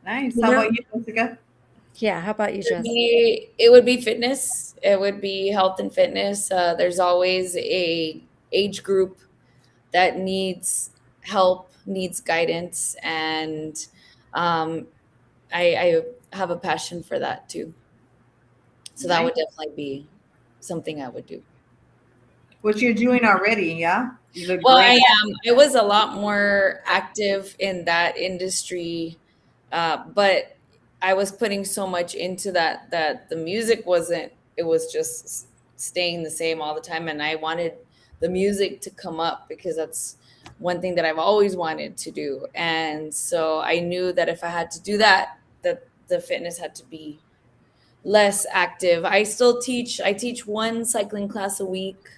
Nice. You How know, about you, Jessica? Yeah, how about you, Jess? It would be fitness. It would be health and fitness. There's always a age group that needs help, needs guidance, and um, I have a passion for that too. So that Nice. would definitely be something I would do. What you're doing already, yeah? You look Well, I great. am. I was a lot more active in that industry, but I was putting so much into that that the music wasn't. It was just staying the same all the time, and I wanted the music to come up because that's one thing that I've always wanted to do. And so I knew that if I had to do that, that the fitness had to be less active. I still teach. I teach one cycling class a week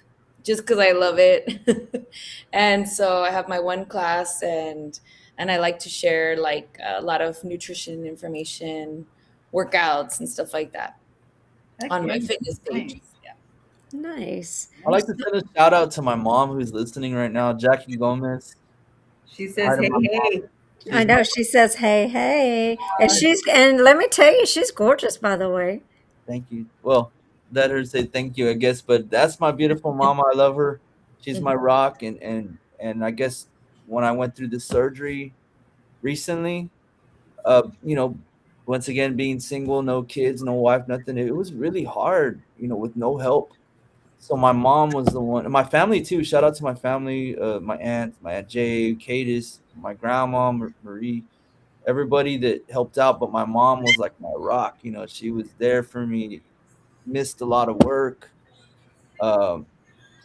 just because I love it. And so I have my one class and I like to share like a lot of nutrition information, workouts and stuff like that Heck on yeah. my fitness page. Nice. Yeah. Nice. I'd like to send a shout out to my mom who's listening right now, Jackie Gomez. She Hi says, to hey, my mom. hey. I She's my know she says, "Hey, hey," and let me tell you, she's gorgeous, by the way. thank you. Well, let her say thank you, I guess. But that's my beautiful mama. I love her. She's my rock, and I guess when I went through the surgery recently, you know, once again being single, no kids, no wife, nothing. It was really hard, with no help. So my mom was the one, and my family too. Shout out to my family, my aunt Jay, Cadis, my grandma Marie, everybody that helped out. But my mom was like my rock. She was there for me. Missed a lot of work. Um,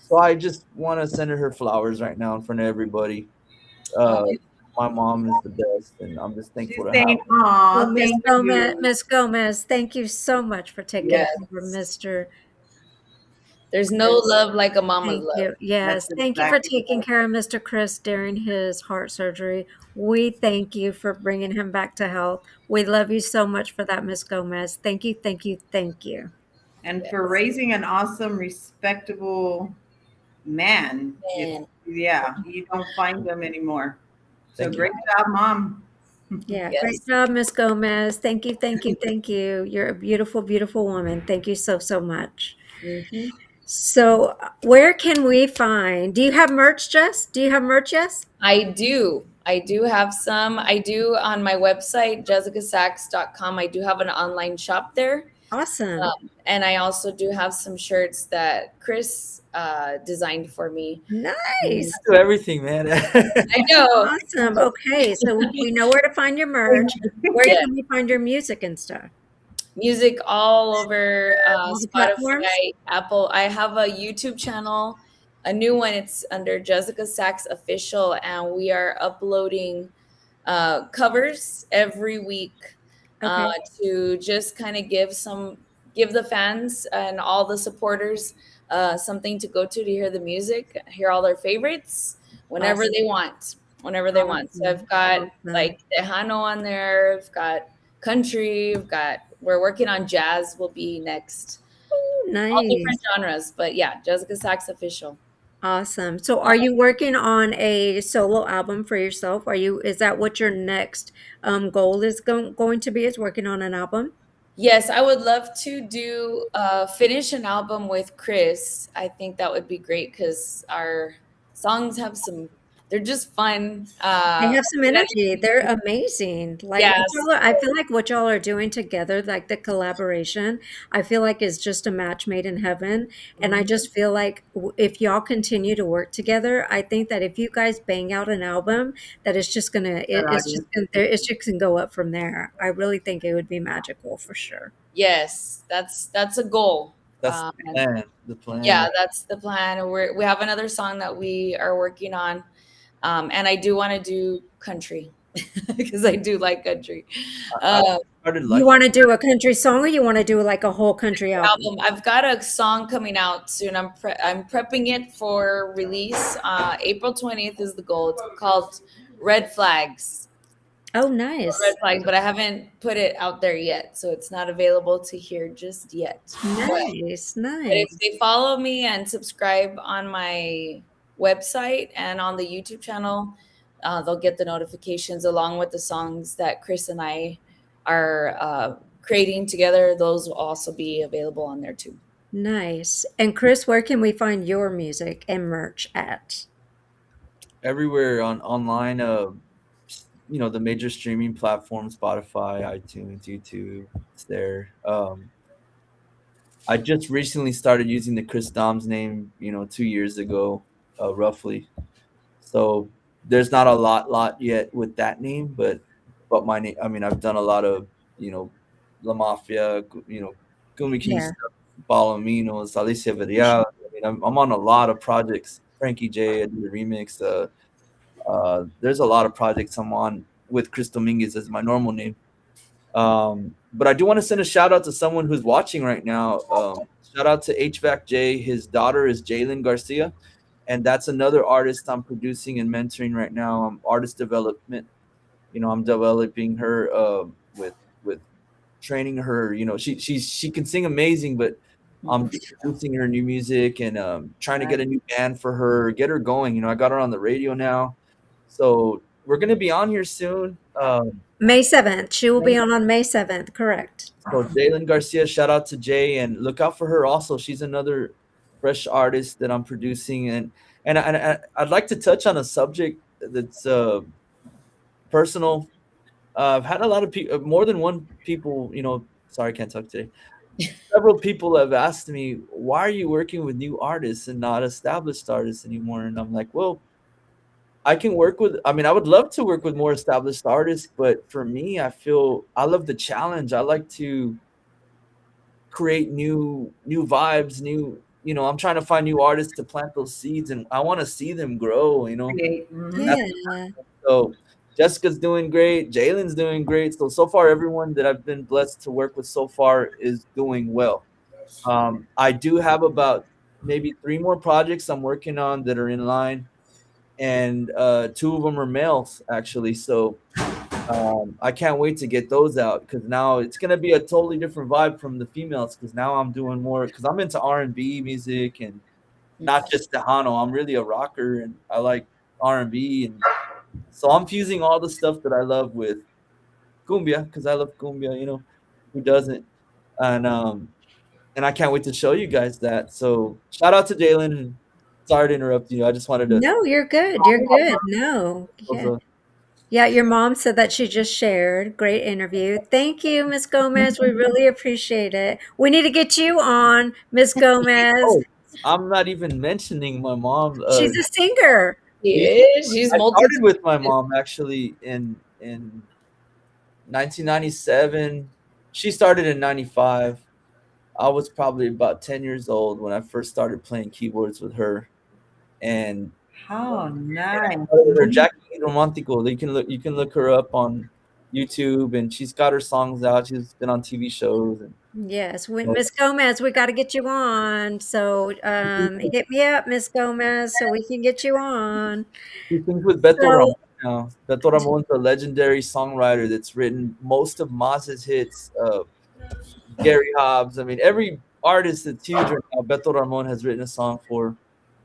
so I just want to send her flowers right now in front of everybody. Oh, Uh, my mom is the best, and I'm just thankful She's to have saying, her. Well, aw, thank you. Miss Gomez, thank you so much for taking yes. care of Mr. There's no Chris. love like a mama's Thank love. you. That's Yes, thank you for exactly taking right. care of Mr. Chris during his heart surgery. We thank you for bringing him back to health. We love you so much for that, Miss Gomez. Thank you, thank you, thank you. And for Yes. raising an awesome, respectable man. It's, And yeah, you don't find them anymore. So Thank you. great job, mom. Yeah, great yes. job, Miss Gomez. Thank you, thank you, thank you. You're a beautiful, beautiful woman. Thank you so, so much. Hmm. So, where can we find? Do you have merch, Jess? Do you have merch, Jess? I do. I do have some. I do on my website, jessicasacks.com. I do have an online shop there. Awesome. And I also do have some shirts that Chris designed for me. Mm. Nice. I do everything, man. I know. Awesome. Okay, so we know where to find your merch. Where Yeah. can we find your music and stuff? Music all over All the platforms? Spotify, Apple. I have a YouTube channel, a new one. It's under Jessica Sachs Official, and we are uploading covers every week uh, Okay. to just kind of give the fans and all the supporters something to go to hear the music, hear all their favorites whenever Awesome. they want. Whenever they want. So Awesome. I've got Awesome. like Tejano on there. I've got country. We're working on jazz. Will be next. All different Nice. genres, but yeah, Jessica Sachs Official. Awesome. So are you working on a solo album for yourself? Is that what your next goal is going to be, is working on an album? Yes, I would love to do finish an album with Chris. I think that would be great because our songs have some. They're just fun. They have some Good energy. energy. They're amazing. Like Yes. I feel like what y'all are doing together, like the collaboration, I feel like is just a match made in heaven. And I Mhm. just feel like if y'all continue to work together, I think that if you guys bang out an album, that That it's just audience. it's just gonna go up from there. I really think it would be magical for sure. Yes, that's a goal. That's the And plan. The plan. yeah, that's the plan. We have another song that we are working on, and I do want to do country because I do like country. I Uh, started You like want to do a country song or you want to do like a whole country album? album. I've got a song coming out soon. I'm prepping it for release. April 20th is the goal. It's called Red Flags. Oh, Red nice. Flags, but I haven't put it out there yet, so it's not available to hear just yet. Nice. But if Nice. they follow me and subscribe on my website and on the YouTube channel, they'll get the notifications along with the songs that Chris and I are creating together, those will also be available on there too. Nice. And Chris, where can we find your music and merch at? Everywhere on online, the major streaming platforms, Spotify, iTunes, YouTube, it's there. I just recently started using the Chris Dom's name, 2 years ago, roughly. So there's not a lot yet with that name, but my name. I mean, I've done a lot of you know, La Mafia, Gumi King Yeah. stuff, Balominos, Alicia Villarreal. I mean, I'm on a lot of projects. Frankie J, I did a remix. There's a lot of projects I'm on with Chris Dominguez as my normal name. But I do want to send a shout out to someone who's watching right now. Shout out to HVAC J. His daughter is Jalen Garcia, and that's another artist I'm producing and mentoring right now. Artist development. I'm developing her with training her. She can sing amazing, but I'm producing her new music and trying to get a new band for her, get her going. I got her on the radio now, so we're gonna be on here soon. May 7th. She will be on May 7th, correct. So Jalen Garcia, shout out to Jay, and look out for her also. She's another fresh artist that I'm producing, and I'd like to touch on a subject that's personal. I've had a lot of people, more than one people. Sorry, I can't talk today. Several people have asked me, why are you working with new artists and not established artists anymore? And I'm like, well, I mean, I would love to work with more established artists, but for me, I feel I love the challenge. I like to create new vibes, I'm trying to find new artists to plant those seeds, and I want to see them grow. That's Yeah. So Jessica's doing great, Jalen's doing great. So far, everyone that I've been blessed to work with so far is doing well. I do have about maybe 3 more projects I'm working on that are in line, and 2 of them are males actually. So I can't wait to get those out, because now it's gonna be a totally different vibe from the females. Because now I'm doing more, because I'm into R&B music and not just Tejano. I'm really a rocker and I like R&B, and so I'm fusing all the stuff that I love with cumbia, because I love cumbia. Who doesn't? And I can't wait to show you guys that. So shout out to Jalen. And sorry to interrupt you. I just wanted to. No, you're good. You're good. No. Yeah. Yeah, your mom said that she just shared. Great interview. Thank you, Miss Gomez. We really appreciate it. We need to get you on, Miss Gomez. Oh, I'm not even mentioning my mom. She's a singer. She is. She's I multi. started with my mom actually in 1997. She started in 95. I was probably about 10 years old when I first started playing keyboards with her. And How nice. her Jackie Romantico. You can look her up on YouTube, and she's got her songs out. She's been on TV shows. And Yes, Miss Gomez, we got to get you on. So hit me up, Miss Gomez, so we can get you on. she sings with Beto So Ramon now. Beto Ramon's a legendary songwriter that's written most of Maz's hits. Gary Hobbs. I mean, every artist that's huge right now, Beto Ramon has written a song for,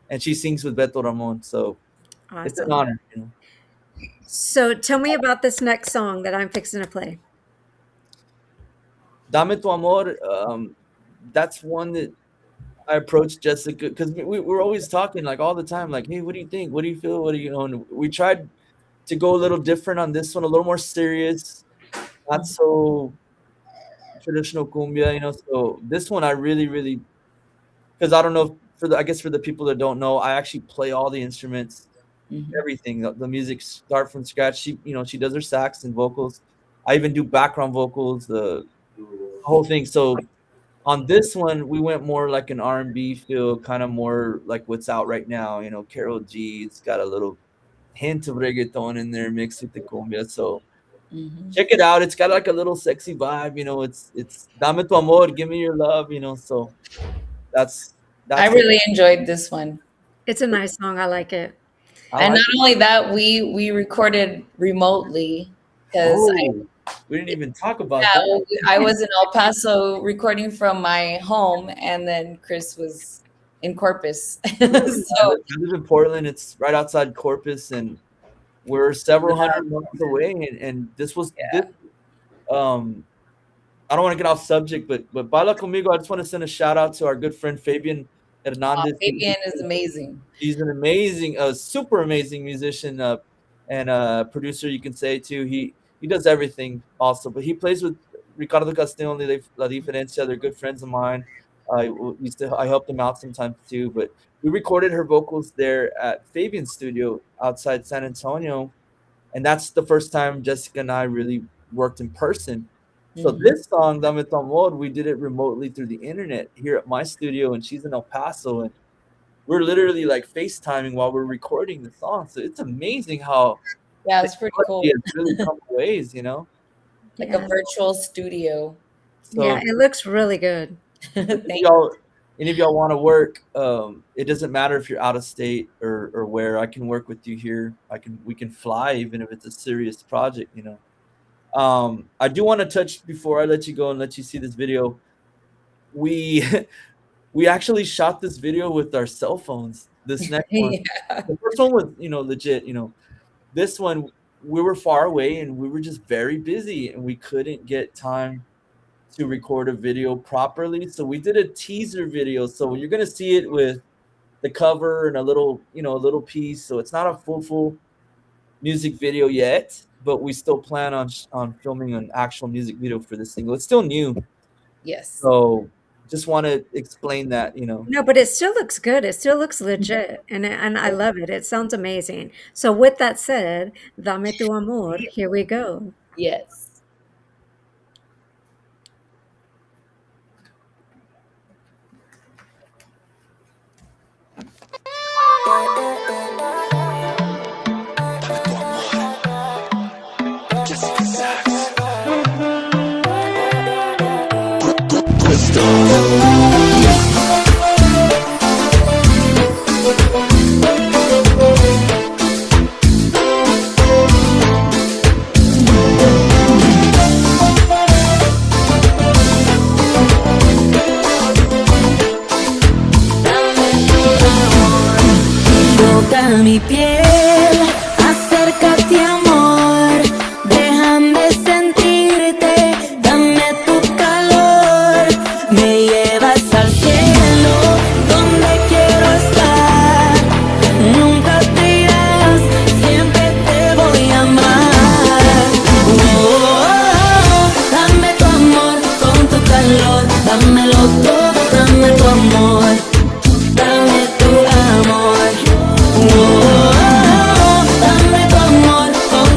and she sings with Beto Ramon. So it's an awesome. honor. So tell me about this next song that I'm fixing to play. Dame tu amor. That's one that I approached Jessica, because we're always talking like all the time, like, hey, what do you think? What do you feel? What do you know? And we tried to go a little different on this one, a little more serious, not so traditional cumbia. So this one I really, really, because I don't know, I guess for the people that don't know, I actually play all the instruments, everything, the music start from scratch. She does her sax and vocals. I even do background vocals, the whole thing. So on this one, we went more like an R&B feel, kind of more like what's out right now. Carol G. It's got a little hint of reggaeton in there mixed with the cumbia. So check it out. It's got like a little sexy vibe. It's Dame tu amor, give me your love. So that's I really enjoyed this one. It's a nice song. I like it. And not only that, we recorded remotely because we didn't even talk about that. that. I was in El Paso recording from my home, and then Chris was in Corpus. So I live in Portland. It's right outside Corpus, and we're several hundred miles away. And this was this. I don't want to get off subject, but Baila Conmigo, I just want to send a shout out to our good friend Fabian Hernandez. Fabian is amazing. He's an amazing, super amazing musician and producer, you can say too. He does everything also, but he plays with Ricardo Castillo and La Diferencia. They're good friends of mine. I helped them out sometimes too, but we recorded her vocals there at Fabian's studio outside San Antonio, and that's the first time Jessica and I really worked in person. So this song, Dame Tu Amor, we did it remotely through the internet here at my studio, and she's in El Paso, and we're literally like FaceTiming while we're recording the song. So it's amazing how Yeah, it's pretty cool. it's really come ways, you know. Like a virtual studio. So Yeah, it looks really good. Thank y'all, any of y'all want to work, it doesn't matter if you're out of state or where. I can work with you here. We can fly even if it's a serious project, you know. I do want to touch before I let you go and let you see this video. We we actually shot this video with our cell phones. This next one, Yeah. the first one was, you know, legit, you know. This one, we were far away and we were just very busy and we couldn't get time to record a video properly. So we did a teaser video. So you're gonna see it with the cover and a little, you know, a little piece. So it's not a full music video yet, but we still plan on filming an actual music video for this single. It's still new, Yes. so just want to explain that, you know. No, but it still looks good. It still looks legit, and I love it. It sounds amazing. So with that said, Dame Tu Amor, here we go. Yes. Toca mi piel, acércate amor, déjame sentirte, dame tu calor, me llevas al cielo, donde quiero estar, nunca te irás, siempre te voy a amar. Dame tu amor con tu calor, dámelo todo, dame tu amor, dame tu amor. Dame tu amor con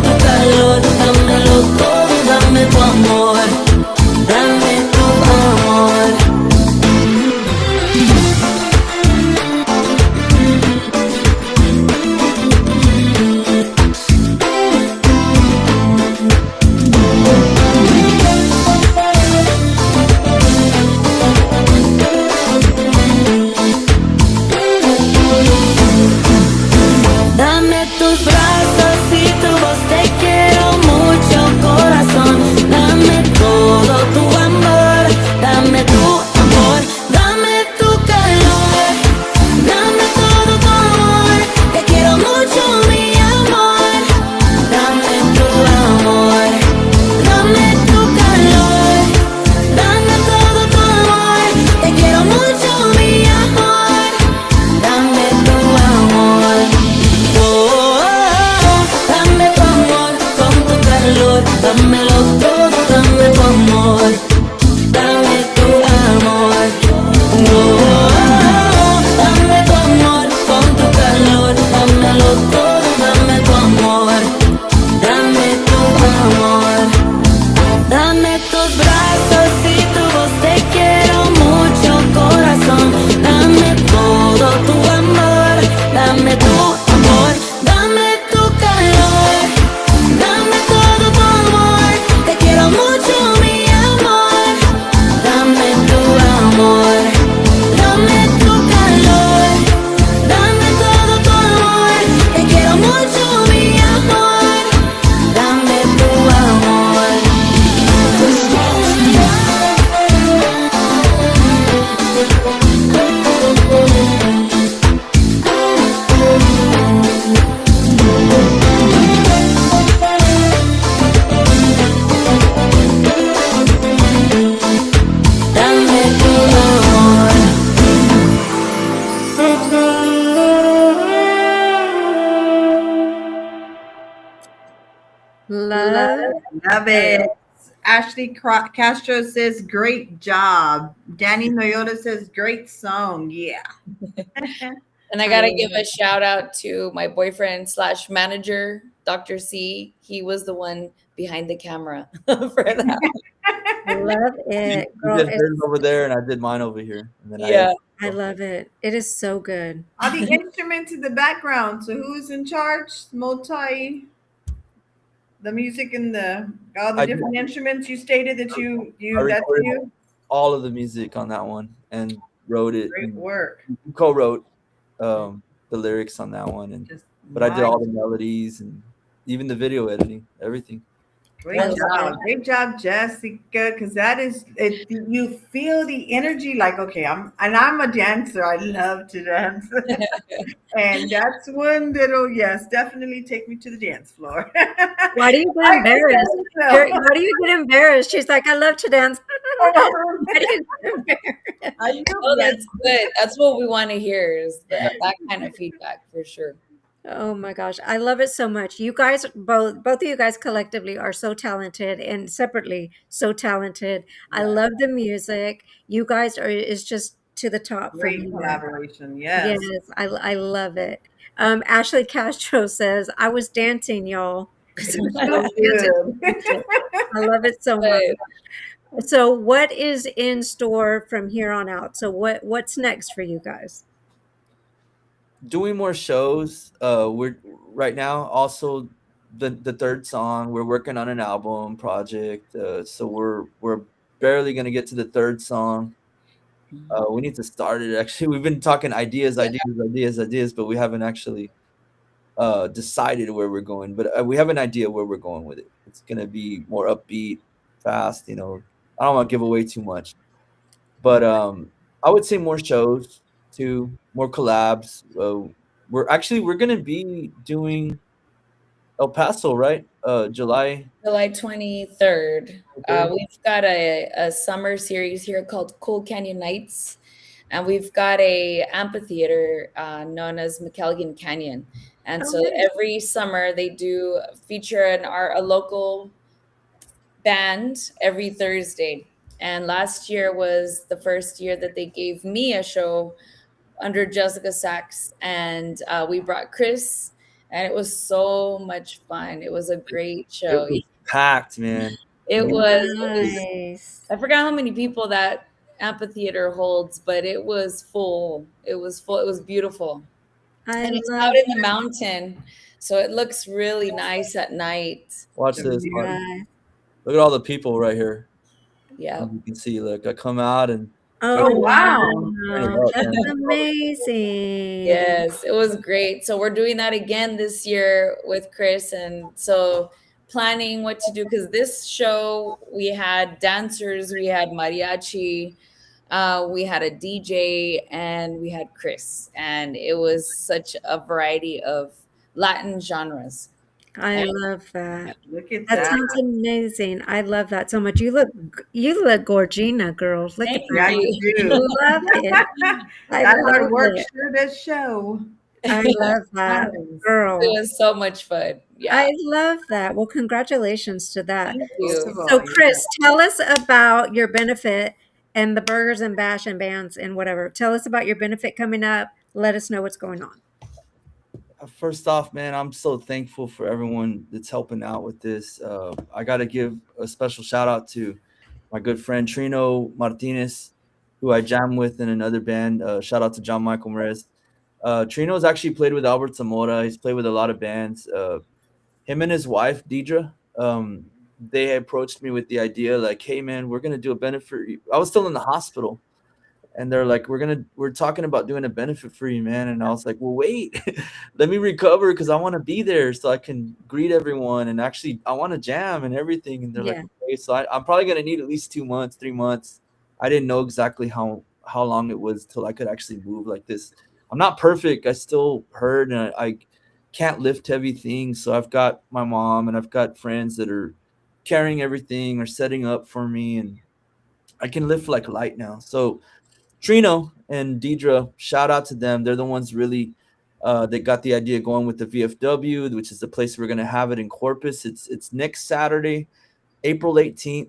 Love Love it. it. Ashley Castro says, great job. Danny Noyota says, great song. Yeah. And I I gotta love give a it. shout out to my boyfriend slash manager, Dr. C. He was the one behind the camera for that. Love You, it, you girl. did hers over there, and I did mine over here, and then I Yeah. edited. I love it. It is so good. All the instruments in the background. So who's in charge? The music and all the I did. different instruments you stated that I that's recorded you. all of the music on that one and wrote it Great and work. co-wrote the lyrics on that one, and Just but I did nice. all the melodies and even the video editing, everything. I Great love job. it. Great job, Jessica. Because that is it, you feel the energy like, okay, I'm a dancer. I love to dance. And that's one that'll, yes, definitely take me to the dance floor. Why do you get I embarrassed? know. Why do you get embarrassed? She's like, I love to dance. Why do you get embarrassed? I know. Oh, Yes. that's good. That's what we want to hear is that kind of feedback for sure. Oh my gosh, I love it so much. You guys, both of you guys collectively are so talented and separately so talented. I Yeah. love the music. You guys are is just to the top for Great me, man. collaboration. Yes, Yes. I love it. Ashley Castro says, I was dancing, y'all. So she was So dancing to good. the music. I love it so much. But So what is in store from here on out? So what's next for you guys? Doing more shows. We're right now also the third song. We're working on an album project. So we're barely gonna get to the third song. We need to start it. Actually, we've been talking yeah, ideas, but we haven't actually decided where we're going. But we have an idea where we're going with it. It's gonna be more upbeat, fast. I don't want to give away too much, but I would say more shows too, more collabs. We're gonna be doing El Paso, right? July 23rd. 3rd. We've got a summer series here called Cool Canyon Nights, and we've got a amphitheater known as McElligin Canyon. And Oh, so nice. every summer they do feature a local band every Thursday. And last year was the first year that they gave me a show under Jessica Sachs, and we brought Chris, and it was so much fun. It was a great It show. was packed, man. It You was. Nice. I forgot how many people that amphitheater holds, but it was full. It was full. It was beautiful, I and it's love out in the mountain, so it looks really nice at night. watch The this. view. that. Look at all the people right here. Yeah. You can see. Look, I come out and Oh, Oh wow. turn it wow. up, That's man. amazing. Yes, it was great. So we're doing that again this year with Chris, and so planning what to do because this show we had dancers, we had mariachi, we had a DJ, and we had Chris, and it was such a variety of Latin genres. I And love that. Look at That that. sounds amazing. I love that so much. You look gorgina, girls. Look at thank Yeah, that. you you. I do. love it. I That love hard work it. sure does show. I love that, Nice. It girl. was so much fun. Yeah, I love that. Well, congratulations to that. thank Most you. of all, So, yeah. Chris, tell us about your benefit and the burgers and bash and bands and whatever. Tell us about your benefit coming up. Let us know what's going on. First off, man, I'm so thankful for everyone that's helping out with this. I got to give a special shout out to my good friend Trino Martinez, who I jam with in another band. Shout out to John Michael Merez. Trino's actually played with Albert Zamora. He's played with a lot of bands. Him and his wife, Deidre, they approached me with the idea like, hey, man, we're going to do a benefit. I was still in the hospital. And they're like, we're talking about doing a benefit for you, man. And I was like, well, wait, let me recover because I want to be there so I can greet everyone and actually I want to jam and everything. And they're like, Yeah. okay, so I'm probably gonna need at least 2 months, 3 months. I didn't know exactly how long it was till I could actually move like this. I'm not perfect. I still hurt and I can't lift heavy things. So I've got my mom and I've got friends that are carrying everything or setting up for me, and I can lift like light now. So Trino and Deidre, shout out to them. They're the ones really that got the idea going with the VFW, which is the place we're going to have it in Corpus. It's next Saturday, April 18th.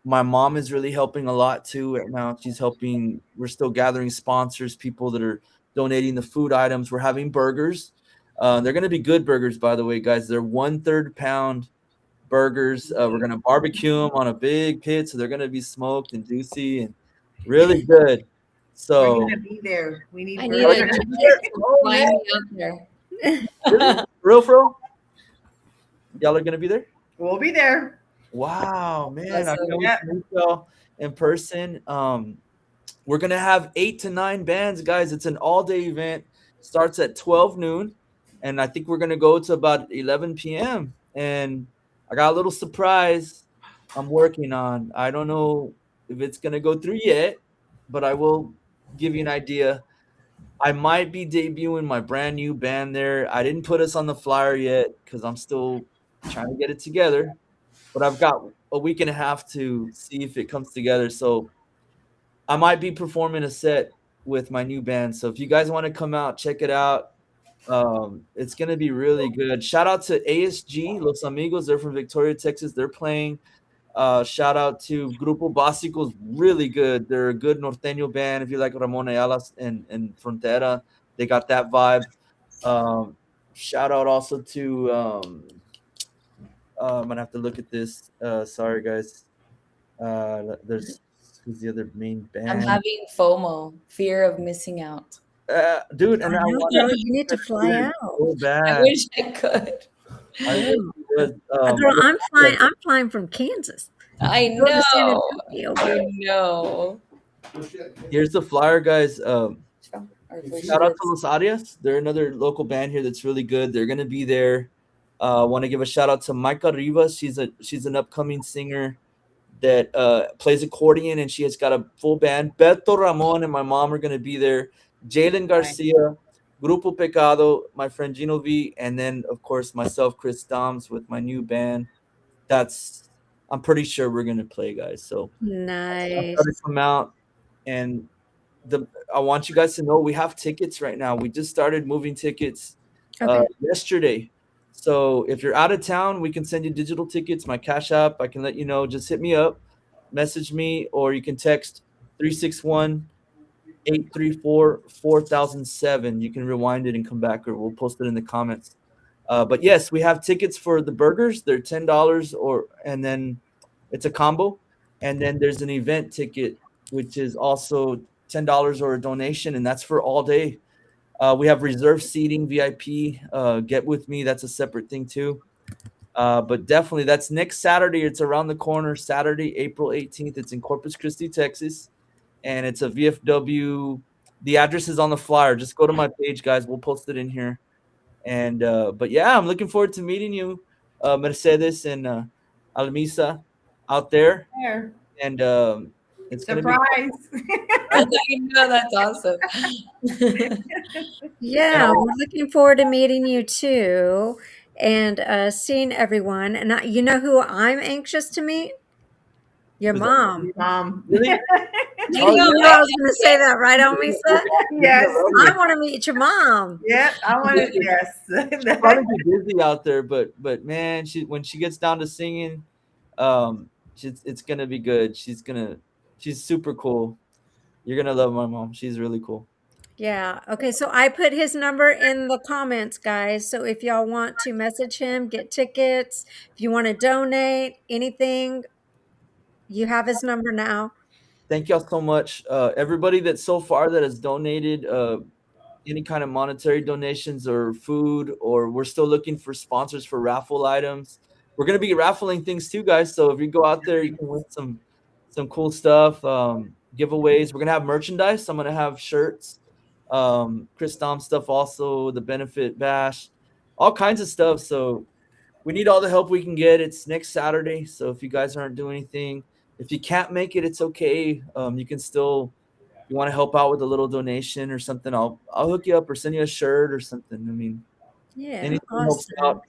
My mom is really helping a lot too right now. She's helping. We're still gathering sponsors, people that are donating the food items. We're having burgers. They're going to be good burgers, by the way, guys. They're 1/3 pound burgers. We're going to barbecue them on a big pit, so they're going to be smoked and juicy and really good. We're So, gonna be there. We need I need a burgers. ticket to oh fly man, me out there. really? Real for real? Y'all are going to be there? We'll be there. Wow, man, I Awesome. can't wait Yeah. to meet y'all in person. We're gonna have 8 to 9 bands, guys. It's an all-day event. Starts at 12 noon, and I think we're gonna go to about 11 p.m. And I got a little surprise I'm working on. I don't know if it's gonna go through yet, but I will give you an idea. I might be debuting my brand new band there. I didn't put us on the flyer yet because I'm still trying to get it together, but I've got a week and a half to see if it comes together. So I might be performing a set with my new band. So if you guys want to come out, check it out. It's gonna be really good. Shout out to ASG, Los Amigos. They're from Victoria, Texas. They're playing. Shout out to Grupo Básicos, really good. They're a good norteño band. If you like Ramon Ayala and Frontera, they got that vibe. Shout out also to I'm gonna have to look at this. Sorry guys. There's who's the other main I'm band? having FOMO, fear of missing out. Dude, I and I know, want girl, you need to fly out. so I bad. wish I could. I really would. Girl, I'm flying from Kansas. I Go to San know. Antonio, I girl. know. Here's the flyer, guys. Or for Shout out sure. to Los Arias. They're another local band here that's really good. They're gonna be there. I want to give a shout out to Maika Rivas. She's an upcoming singer that plays accordion, and she has got a full band. Beto Ramon and my mom are gonna be there. Jalen Garcia, Grupo Pecado, my friend Gino V, and then of course myself, Chris Doms, with my new band. I'm pretty sure we're gonna play, guys. So Nice. to come out, and I want you guys to know we have tickets right now. We just started moving tickets Okay. yesterday. So if you're out of town, we can send you digital tickets. My Cash App, I can let you know. Just hit me up, message me, or you can text 361-834-4007. You can rewind it and come back, or we'll post it in the comments. But yes, we have tickets for the burgers. They're $10, and then it's a combo. And then there's an event ticket, which is also $10 or a donation, and that's for all day. We have reserved seating, VIP. Get with me. That's a separate thing too. But definitely, that's next Saturday. It's around the corner. Saturday, April 18th. It's in Corpus Christi, Texas, and it's a VFW. The address is on the flyer. Just go to my page, guys. We'll post it in here. And but yeah, I'm looking forward to meeting you, Mercedes and Almisa out there. There. And it's gonna be Surprise. I know, that's awesome. Yeah, we're looking forward to meeting you too and seeing everyone. And you know who I'm anxious to meet? Your Who's that? mom. really. You knew I was going to say that, right, Almisa? Yes. I want to meet your mom. Yeah, I want to. Yes. She'll probably be busy out there, but man, when she gets down to singing, it's gonna be good. She's super cool. You're gonna love my mom. She's really cool. Yeah. Okay. So I put his number in the comments, guys. So if y'all want to message him, get tickets, if you want to donate anything, you have his number now. Thank y'all so much. Everybody that so far that has donated any kind of monetary donations or food, or we're still looking for sponsors for raffle items. We're gonna be raffling things too, guys. So if you go out there, you can win some cool stuff, giveaways. We're gonna have merchandise. I'm gonna have shirts, Chris Dom stuff, also the benefit bash, all kinds of stuff. So we need all the help we can get. It's next Saturday, so if you guys aren't doing anything, if you can't make it, it's okay. You can still, if you want to help out with a little donation or something, I'll hook you up or send you a shirt or something. I mean, Yeah. anything helps Awesome. out.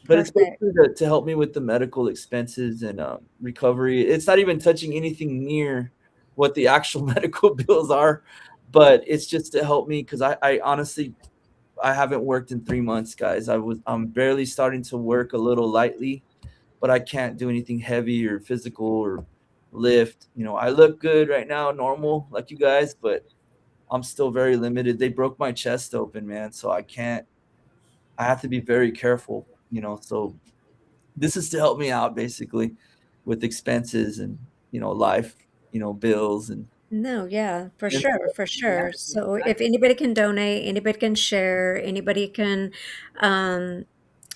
But it's Perfect. basically to help me with the medical expenses and recovery. It's not even touching anything near what the actual medical bills are. but it's just to help me because I honestly I haven't worked in 3 months, guys. I'm barely starting to work a little lightly, but I can't do anything heavy or physical or lift. I look good right now, normal like you guys, but I'm still very limited. They broke my chest open, man, so I can't. I have to be very careful. So this is to help me out basically with expenses and life, bills No, yeah, for and sure, for Yeah, sure. So if anybody can donate, anybody can share, anybody can um,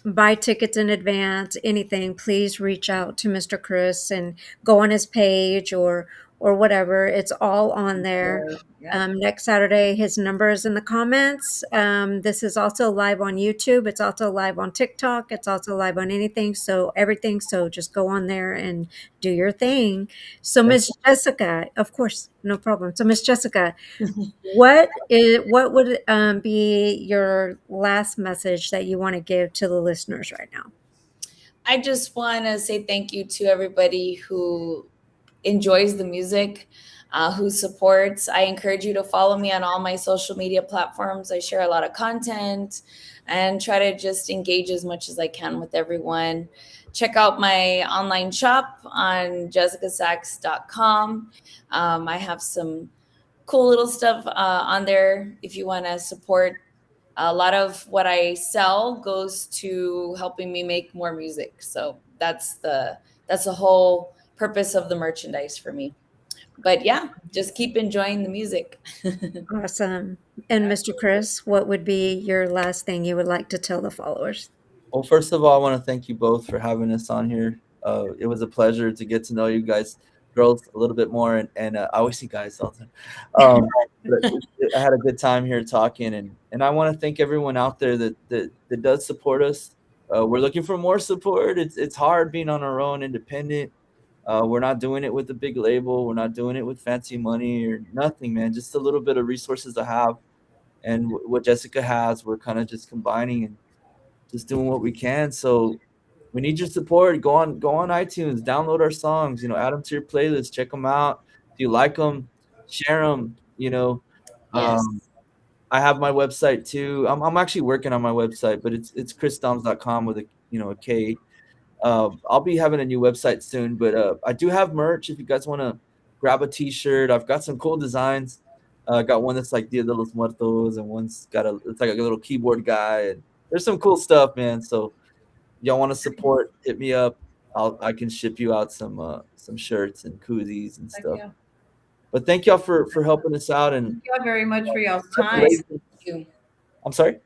buy tickets in advance, anything, please reach out to Mr. Chris and go on his page or whatever. It's all on there. sure. Yeah. Next Saturday, his number is in the comments. This is also live on YouTube. It's also live on TikTok. It's also live on anything. So everything. So just go on there and do your thing. So thank Miss Jessica, of course, no problem. So Miss Jessica, what would be your last message that you want to give to the listeners right now? I just want to say thank you to everybody who enjoys the music, who supports. I encourage you to follow me on all my social media platforms. I share a lot of content and try to just engage as much as I can with everyone. Check out my online shop on jessicasachs.com. I have some cool little stuff on there if you want to support. A lot of what I sell goes to helping me make more music. So that's the whole purpose of the merchandise for me. But yeah, just keep enjoying the music. Awesome. And Mr. Chris, what would be your last thing you would like to tell the followers? Well, first of all, I want to thank you both for having us on here. It was a pleasure to get to know you guys, girls, a little bit more, and I always see guys all the time. But I had a good time here talking, and I want to thank everyone out there that does support us. We're looking for more support. It's hard being on our own, independent. We're not doing it with a big label. We're not doing it with fancy money or nothing, man. Just a little bit of resources I have, and what Jessica has, we're kind of just combining and just doing what we can. So we need your support. Go on iTunes, download our songs, add them to your playlist, check them out. If you like them, share them, Yes. Um, I have my website too. I'm actually working on my website, but it's chrisdoms.com with a K. I'll be having a new website soon, but I do have merch if you guys want to grab a t-shirt. I've got some cool designs. I got one that's like Dia de los Muertos, and one's it's like a little keyboard guy, and there's some cool stuff, man. So y'all want to support, hit me up. I can ship you out some shirts and koozies and Thank stuff. you. But thank y'all for helping us out, and Thank you very much for y'all's time. Yes. congratulations. Thank you. I'm sorry.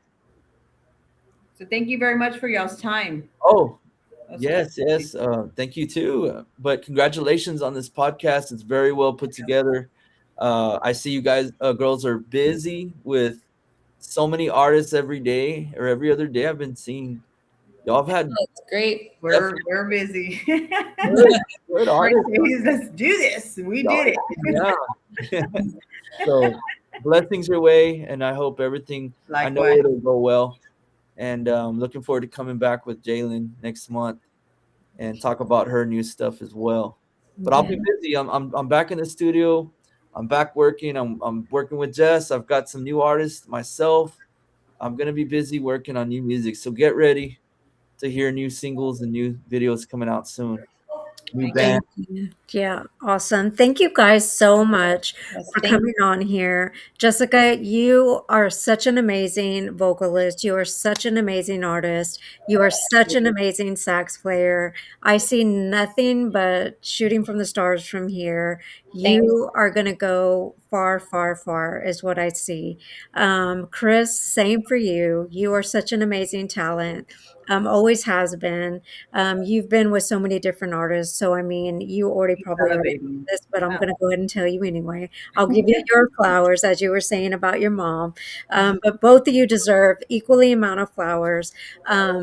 So thank you very much for y'all's time. Oh, That's yes, what- yes. Thank you too. But congratulations on this podcast. It's very well put together. I see you guys, girls, are busy with so many artists every day or every other day. I've been seeing y'all have had That's great. We're busy. good, good artists. Let's do this. We Y'all- did it. Yeah. So blessings your way, and I hope everything. I know Likewise. it'll go well. And looking forward to coming back with Jalen next month and talk about her new stuff as well. But I'll be busy. I'm back in the studio. I'm back working. I'm working with Jess. I've got some new artists myself. I'm gonna be busy working on new music. So get ready to hear new singles and new videos coming out soon. New band. Thank you. Yeah, awesome. Thank you guys so much Yes, for thank coming on here. Jessica, you are such an amazing vocalist. You are such an amazing artist. You are such an amazing sax player. I see nothing but shooting from the stars from here. thanks. You are going to go far, far, far, is what I see. Chris, same for you. You are such an amazing talent. Always has been. You've been with so many different artists, so I mean, you probably already know Elevating. this, but I'm Wow. going to go ahead and tell you anyway. I'll give you your flowers, as you were saying about your mom. But both of you deserve equally amount of flowers.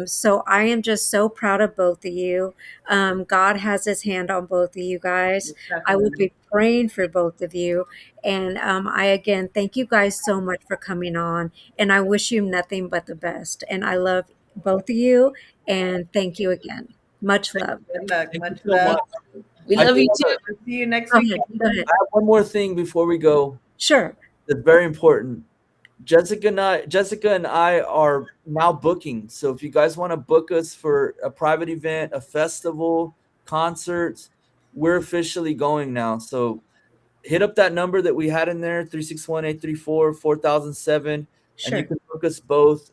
So I am just so proud of both of you. God has His hand on both of you guys. I will Definitely. be praying for both of you. And I again thank you guys so much for coming on. And I wish you nothing but the best. And I love both of you. And thank you again. Much love. Good luck. Thank you Much so love. much. We I love do you have too. See you next Go week. ahead. Go ahead. I have one more thing before we go. Sure. It's very important. Jessica and I are now booking. So if you guys want to book us for a private event, a festival, concerts, we're officially going now. So hit up that number that we had in there, 361-834-4007, and you Sure. can book us both.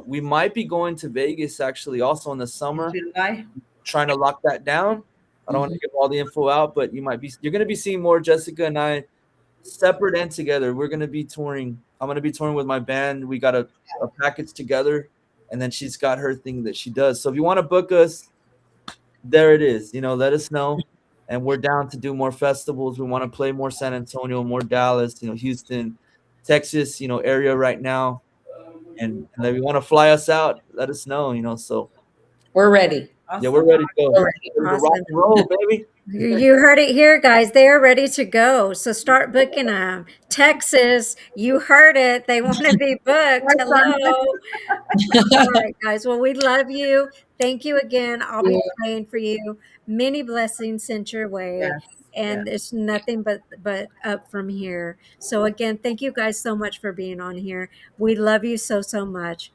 We might be going to Vegas actually also in the In summer, July. trying to lock that down. I don't want to give all the info out, but you're going to be seeing more Jessica and I separate and together. We're going to be touring. I'm going to be touring with my band. We got a package together, and then she's got her thing that she does. So if you want to book us, there it is. Let us know. And we're down to do more festivals. We want to play more San Antonio, more Dallas, Houston, Texas, area right now. And if you want to fly us out, let us know. So We're ready. yeah, Awesome. we're ready to go. We're ready. Ready to rock Awesome. and roll, baby. You heard it here, guys. They're ready to go. So start booking them. Texas, you heard it. They want to be booked. Right, son? Hello. All right, guys. Well, we love you. Thank you again. I'll be praying for you. Many blessings sent your way. Yes. Yes. And it's nothing but up from here. So again, thank you guys so much for being on here. We love you so, so much.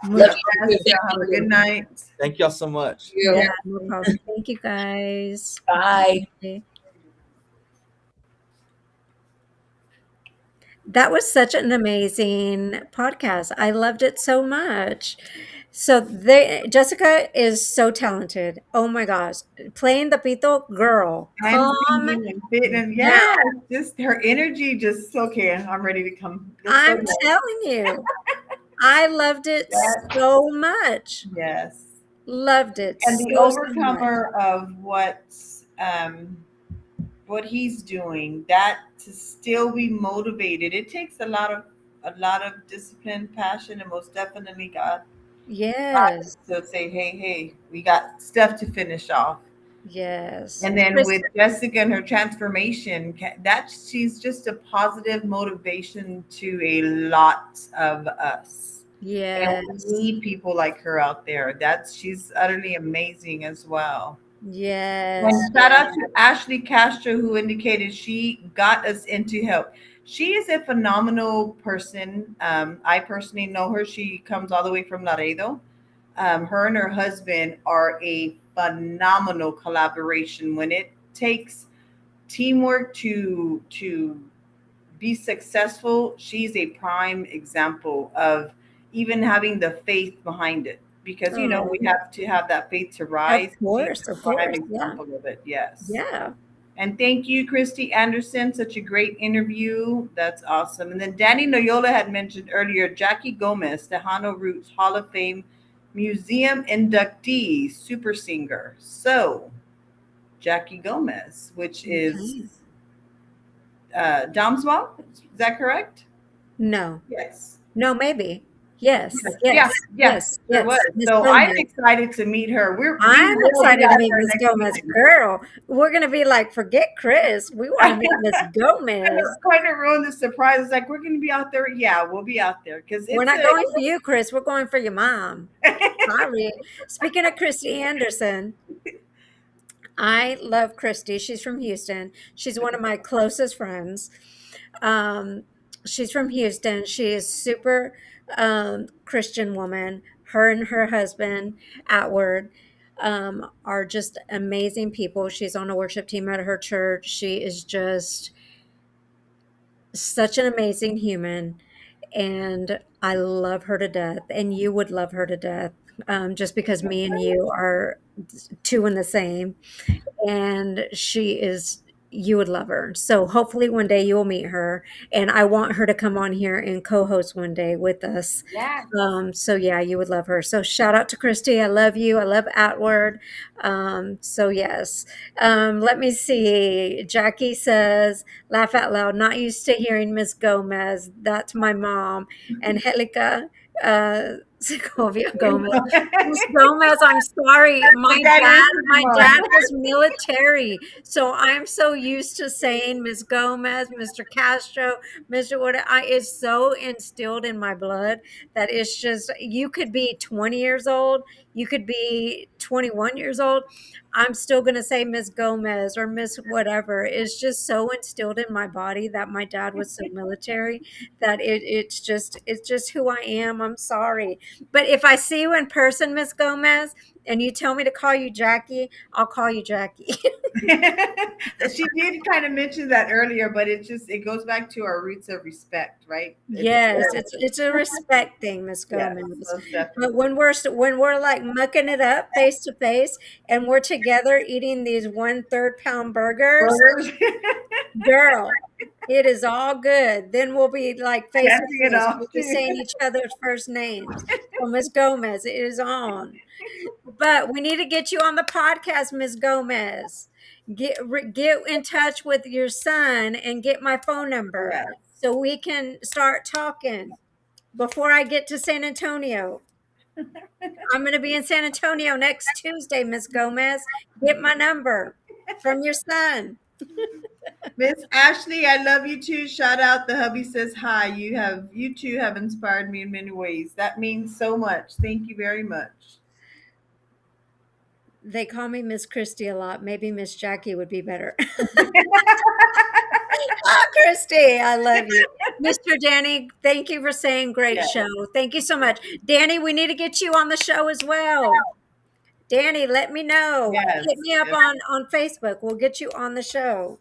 Love Much. you. Yes, Thank have a you. good night. Thank y'all so much. Yeah, no problem. Thank you guys. Bye. Okay. That was such an amazing podcast. I loved it so much. So Jessica is so talented. Oh my gosh. Playing the pito, girl. And Calm singing and fitting. And down. yeah, just her energy just okay. I'm ready to come. Let's go I'm next. telling you. I loved it Yes. so much. Yes. Loved it And the so, so much. overcomer of what he's doing, that to still be motivated, it takes a lot of discipline, passion, and most definitely God Yes. to say, hey, we got stuff to finish off. Yes. And then Chris- with Jessica and her transformation, that she's just a positive motivation to a lot of us. Yes. And we need people like her out there. She's utterly amazing as well. Yes. And shout out to Ashley Castro, who indicated she got us into help. She is a phenomenal person. I personally know her. She comes all the way from Laredo. Her and her husband are a phenomenal collaboration. When it takes teamwork to be successful, she's a prime example of even having the faith behind it. Because we have to have that faith to rise. Of course, She's a of prime course, yeah. example of it. Yes. Yeah. And thank you, Christy Anderson. Such a great interview. That's awesome. And then Danny Noyola had mentioned earlier Jackie Gomez, Tejano Roots Hall of Fame Museum inductee, super singer. So, Jackie Gomez, which is Domswell. Is that correct? No. Yes. No, maybe. Yes. Yes. There was. Miss So Gomez. I'm excited to meet her. I'm we will excited be to out meet there Miss next Gomez. weekend. Girl, we're gonna be like, forget Chris. We want to meet Miss I Gomez. was going to ruin the surprise. It's like, we're going to be out there. Yeah, we'll be out there because We're not going for you, Chris. We're going for your mom. Sorry. Speaking of Christy Anderson, I love Christy. She's from Houston. She's one of my closest friends. She's from Houston. She is super Christian woman. Her and her husband, Atward, are just amazing people. She's on a worship team at her church. She is just such an amazing human. And I love her to death. And you would love her to death, just because me and you are two in the same. And you would love her. So hopefully one day you will meet her. And I want her to come on here and co-host one day with us. Yeah. So yeah, you would love her. So shout out to Christy. I love you. I love Atward. So yes. Let me see. Jackie says, laugh out loud. Not used to hearing Miss Gomez. That's my mom. And Helica Segovia Gomez. Miss Gomez, I'm sorry. That is his My mom. dad was military. So I'm so used to saying Miss Gomez, Mr. Castro, Mr. What it's so instilled in my blood that it's just you could be 20 years old, you could be 21 years old. I'm still gonna say Miss Gomez or Miss whatever. It's just so instilled in my body that my dad was so military that it's just who I am. I'm sorry. But if I see you in person, Miss Gomez, and you tell me to call you Jackie, I'll call you Jackie. She did kind of mention that earlier, but it goes back to our roots of respect, right? Yes, it's a respect thing, Miss Yes, Gomez. most definitely. But when we're like mucking it up face to face, and we're together eating these 1/3 pound burgers, Burgers. girl, it is all good. Then we'll be like face to Dancing it face. off We'll be too. saying each other's first names. So Miss Gomez, it is on. But we need to get you on the podcast, Miss Gomez. Get in touch with your son and get my phone number Yes. so we can start talking before I get to San Antonio. I'm going to be in San Antonio next Tuesday, Miss Gomez. Get my number from your son. Miss Ashley, I love you too. Shout out, the hubby says hi. You two have inspired me in many ways. That means so much. Thank you very much. They call me Miss Christie a lot. Maybe Miss Jackie would be better. Ah, Christy, I love you. Mr. Danny, thank you for saying great Yes. show. Thank you so much. Danny, we need to get you on the show as well. Danny, let me know. Yes. Hit me up on Facebook. We'll get you on the show.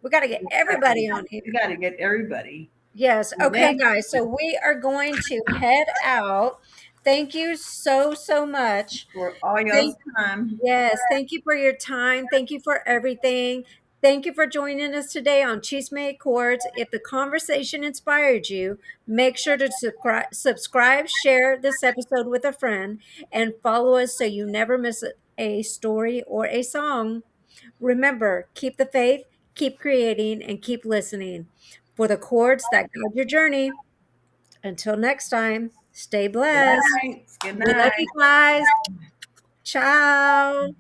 We got to get everybody on here. We got to get everybody. Yes. Okay, guys. So we are going to head out. Thank you so, so much. For all y'all's time. Yes, thank you for your time. Thank you for everything. Thank you for joining us today on Chisme y Chords. If the conversation inspired you, make sure to subscribe, share this episode with a friend, and follow us so you never miss a story or a song. Remember, keep the faith, keep creating, and keep listening for the chords that guide your journey. Until next time, stay Good blessed. night. Good We love night. you guys. Ciao.